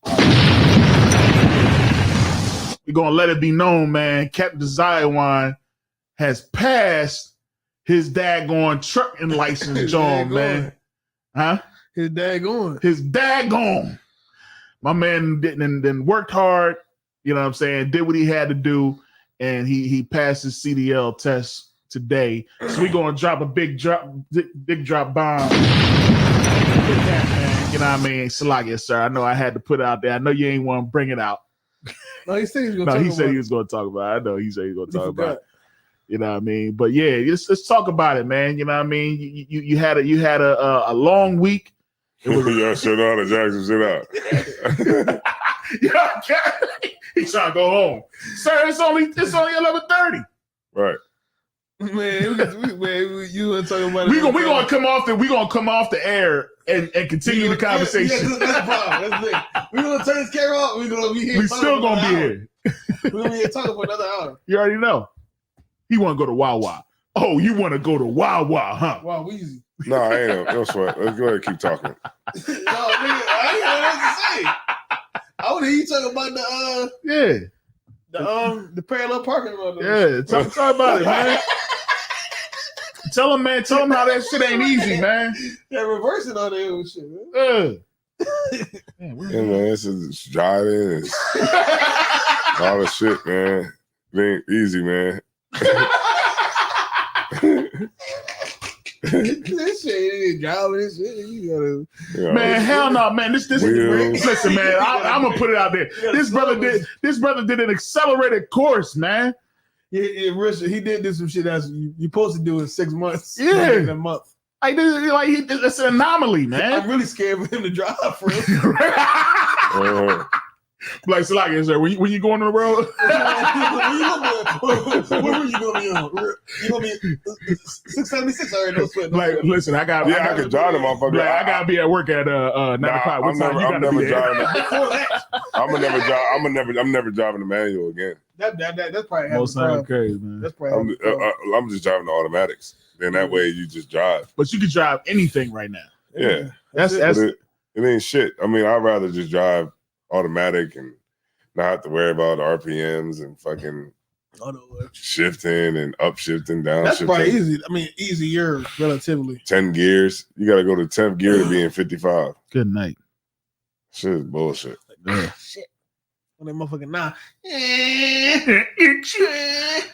We're gonna let it be known, man. Captain to Zion has passed his daggone trucking license, John, man. Huh? His daggone. His daggone. My man didn't worked hard. You know what I'm saying? Did what he had to do, and he passed his CDL test today. So we're gonna drop a big drop bomb. Man, you know what I mean? Salakia, sir. I know I had to put it out there. I know you ain't want to bring it out. No, he said he was gonna he was gonna talk about it. I know he said he was gonna talk about it. You know what I mean? But yeah, let's talk about it, man. You know what I mean? You had a long week. Y'all should know how to jack some shit out. Yeah, he's trying to go home, sir. It's only 11:30. Right, man. You want to talk about it? We gonna come off the air and continue the conversation. Yeah, that's the problem. That's the thing. We gonna turn this camera off. We gonna be here. We still gonna be here. We're gonna be here talking for another hour. You already know. He want to go to Wawa. Oh, you want to go to Wawa, huh? Wow, Weezy. No, I ain't. No sweat. Let's go ahead and keep talking. No, nigga, I ain't know what to say. I want to hear you talk about the parallel parking lot. Yeah, talk about it, man. Tell him how that shit ain't easy, man. Yeah, reversing all that shit, man. Yeah, man, it's driving, it's all the shit, man. It ain't easy, man. This shit, driving this shit. You gotta, man, hell no, man. This listen, man. I'm gonna put it out there. This brother did an accelerated course, man. Yeah, Richard, he did some shit that's you supposed to do in 6 months. Yeah, in a month. It's an anomaly, man. I'm really scared for him to drive for him. Like, so like, sir, when you going on the road? What were you gonna be on? You gonna be 676 already? No sweat. Like, listen, I could drive them, motherfucker. Like, I gotta be at work at 9 o'clock. I'm never driving the manual again. That's probably most crazy, man. That's probably I'm just driving the automatics. Then that way you just drive. But you can drive anything right now. Yeah, that's it ain't shit. I mean, I'd rather just drive automatic and not have to worry about RPMs and fucking shifting and upshifting, downshifting. That's probably easy. I mean, easier relatively. 10 gears. You got to go to 10th gear to be in 55. Good night. Shit is bullshit. Shit. On that motherfucking nah.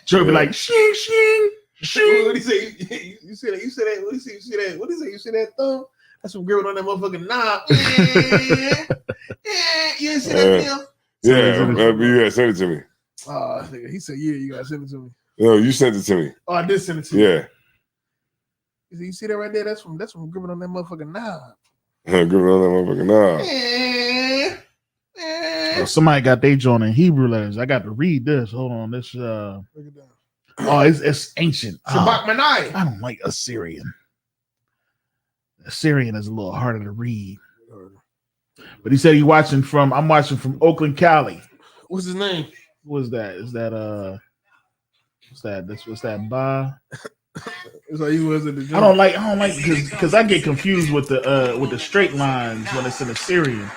Joe be like, shing, shing, shing. What do you say? You see that? You see that? What do you say? You see that? What do you say? You see that thumb? That's some girl on that motherfucking knob. You ain't see that film? Yeah, send it to me. Oh, he said, yeah, you gotta send it to me. No, you sent it to me. Oh, I did send it to you. Yeah. You see that right there? That's from gripping on that motherfucking knob. Gripping on that motherfucking knob. Oh, somebody got their joint in Hebrew letters. I got to read this. Hold on. This Look it down. Oh, it's ancient. Shabbat Manai. I don't like Assyrian. Assyrian is a little harder to read. But he said I'm watching from Oakland, Cali. What's his name? What is that? Is that what's that bar? It's like he was at the gym. I don't like because I get confused with the straight lines when it's in Assyrian.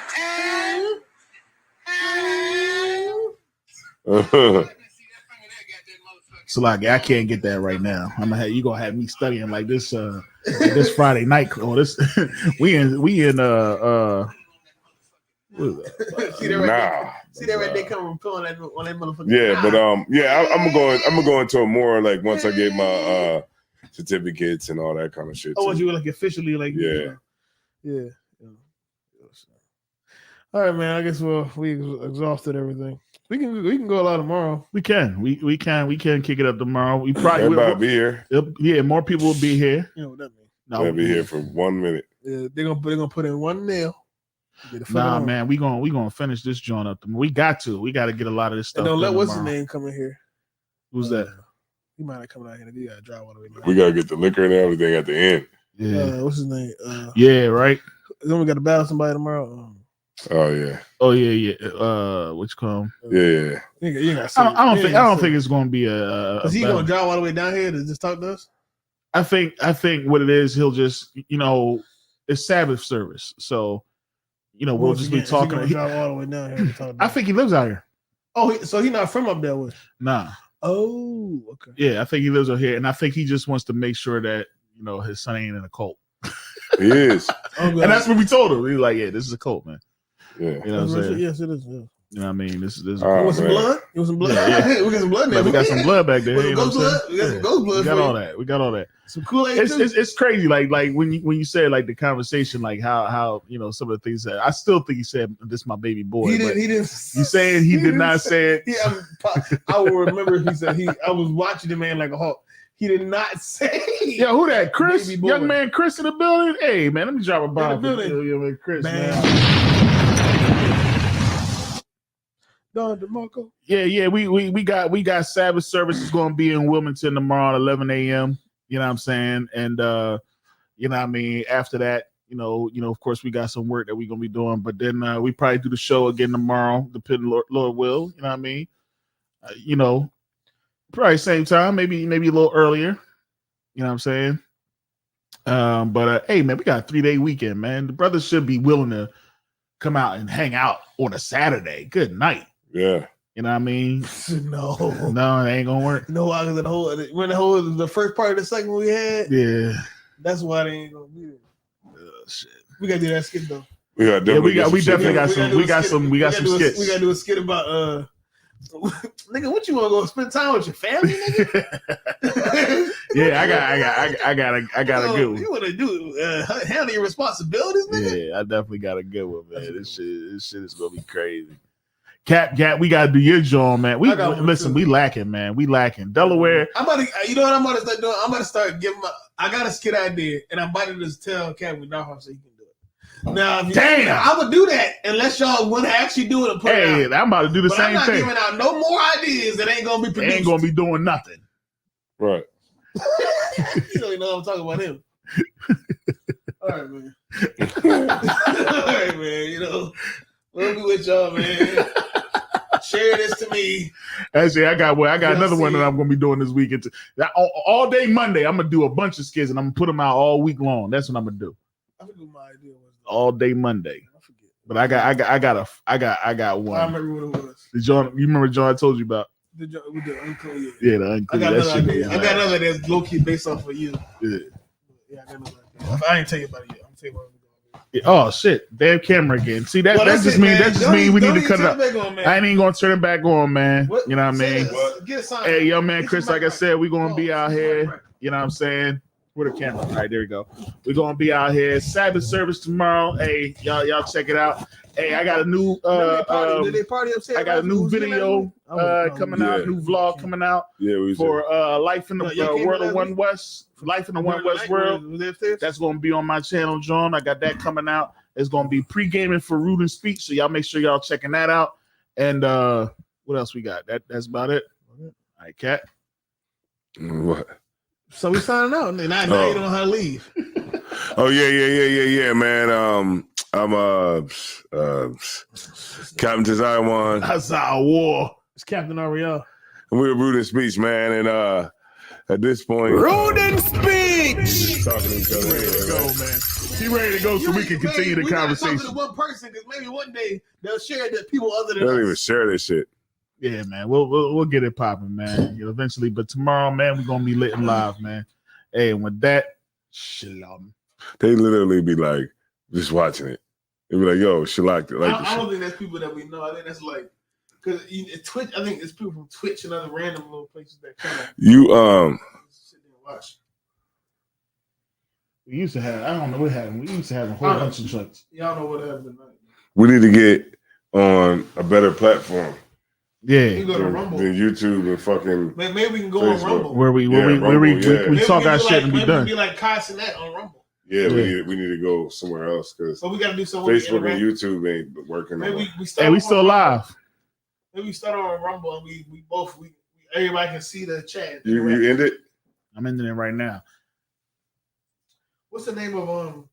So like I can't get that right now. You gonna have me studying like this this Friday night or this we in See that right there? See that right there coming on that motherfucker. Yeah, but I'm gonna go into it more like once I get my certificates and all that kind of shit. Oh, you like officially like yeah. All right, man. I guess we exhausted everything. We can go a lot tomorrow. We can kick it up tomorrow. We probably will be here. Yeah, more people will be here. You know what that means? They'll be here for 1 minute. Yeah, they're gonna put in one nail. Nah, man, we gonna finish this joint up. We got to get a lot of this stuff. And don't let what's his name come in here. Who's that? He might not come out here. You gotta drive all the way down. We gotta get the liquor and everything at the end. Yeah. What's his name? Yeah, right. Then we got to battle somebody tomorrow. Oh yeah. Which come? Yeah. I don't think it's gonna be a. Is he gonna drive all the way down here to just talk to us? I think what it is, he'll just it's Sabbath service, so we'll just be talking. He drive all the way down here to talk to I think he lives out here. Oh, so he's not from up there with? Nah. Oh, okay. Yeah, I think he lives out here, and I think he just wants to make sure that his son ain't in a cult. He is, and that's what we told him. He was like, "Yeah, this is a cult, man." Yeah, you know what I'm saying? Yes, it is. Yeah. You know what I mean? This is. You want some blood? You want some blood? Yeah. We got some blood. We got some blood back there. We got some ghost blood. We got all that. We got all that. Some Kool-Aid. It's crazy. Like when you said like the conversation, like how some of the things that I still think he said this is my baby boy. He didn't. You saying he did not say it? Yeah, I will remember. He said I was watching the man like a hawk. He did not say. Yeah, who that? Chris, young man, Chris in the building. Hey man, let me drop a bomb. Building. Chris, man. Don DeMarco. Yeah. We got Sabbath service is going to be in Wilmington tomorrow at 11 a.m. You know what I'm saying? And you know what I mean. After that, of course, we got some work that we're gonna be doing. But then we probably do the show again tomorrow, depending Lord will. You know what I mean? Probably same time, maybe a little earlier. You know what I'm saying? But hey, man, we got a 3-day weekend, man. The brothers should be willing to come out and hang out on a Saturday. Good night. Yeah. You know what I mean? No, it ain't gonna work. No, because the first part of the segment we had. Yeah. That's why they ain't gonna be there. Shit. We gotta do that skit though. We definitely got some skits. We gotta do a skit about nigga, what you want to go spend time with your family, nigga? Yeah, I got a good one. You want to do handle your responsibilities, nigga? Yeah, I definitely got a good one, man. This shit is gonna be crazy. Cat, we gotta do your job, man. We lacking, man. We lacking. Delaware. I'm about to, you know what I'm about to start doing? I'm about to start giving I got a skit idea, and I'm about to just tell Cat we know so he can do it. Now, I'm gonna do that unless y'all want to actually do it and put it out. I'm about to do the same thing. I'm not giving out no more ideas that ain't gonna be produced. Ain't gonna be doing nothing. Right. You don't even know I'm talking about him. All right, man. All right, man. We'll be with y'all, man. Share this to me. Actually, I got another one that I'm gonna be doing this weekend. All day Monday, I'm gonna do a bunch of skits and I'm gonna put them out all week long. That's what I'm gonna do. I forget my idea was. All day Monday. I forget. But I got one. I remember what it was. You remember John I told you about? With the uncle, yeah. Yeah, the uncle. I got another idea. I got another that's low key based off of you. Yeah. Yeah, I got another idea. I ain't tell you about it yet. I'm tell you what we're doing. Oh shit! Damn camera again. See that just mean we need to cut it up. I ain't even gonna turn it back on, man. What? You know what I mean? Hey, young man, Get Chris. Like I said, we gonna be out here. You know what I'm saying? Where the camera? All right, there we go. We're gonna be out here. Sabbath service tomorrow. Hey, y'all check it out. Hey, I got a new did they party upstairs? I got a new video coming out, new vlog coming out for Life in the World of One West. Life in the One West World. That's gonna be on my channel, John. I got that coming out. It's gonna be pre-gaming for Root and Speech. So y'all make sure y'all checking that out. And what else we got? That's about it. All right, Cat. What? So we signing out, and now you don't know how to leave. Oh yeah, man. I'm Captain Tazaiwan. That's our war. It's Captain Ariel. And we're Rude and Speech, man. And at this point, Rude and Speech. Talking to each other. Ready to go, man. He ready to go so we can continue the conversation. To one person, because maybe one day they'll share that people other They than don't us. even share this shit. Yeah, man. We'll get it popping, man. Eventually, but tomorrow, man, we're gonna be lit and live, man. Hey, and with that, shalom. They literally be like just watching it. They be like, "Yo, she liked it." Like, I don't think that's people that we know. I think that's like because Twitch. I think it's people from Twitch and other random little places that come. You Sit there and watch. We used to have. I don't know what happened. We used to have a whole bunch of trucks. Y'all know what happened tonight. we need to get on a better platform. Yeah, You go to Rumble. Than YouTube and fucking. Maybe we can go Facebook. on Rumble. where we talk our shit and be done. Be like Constantine on Rumble. Yeah, we need to go somewhere else because So we got to do something. Facebook and YouTube ain't working. Maybe we Hey, we still live. Maybe we start on Rumble and we both everybody can see the chat. You end it? I'm ending it right now. What's the name of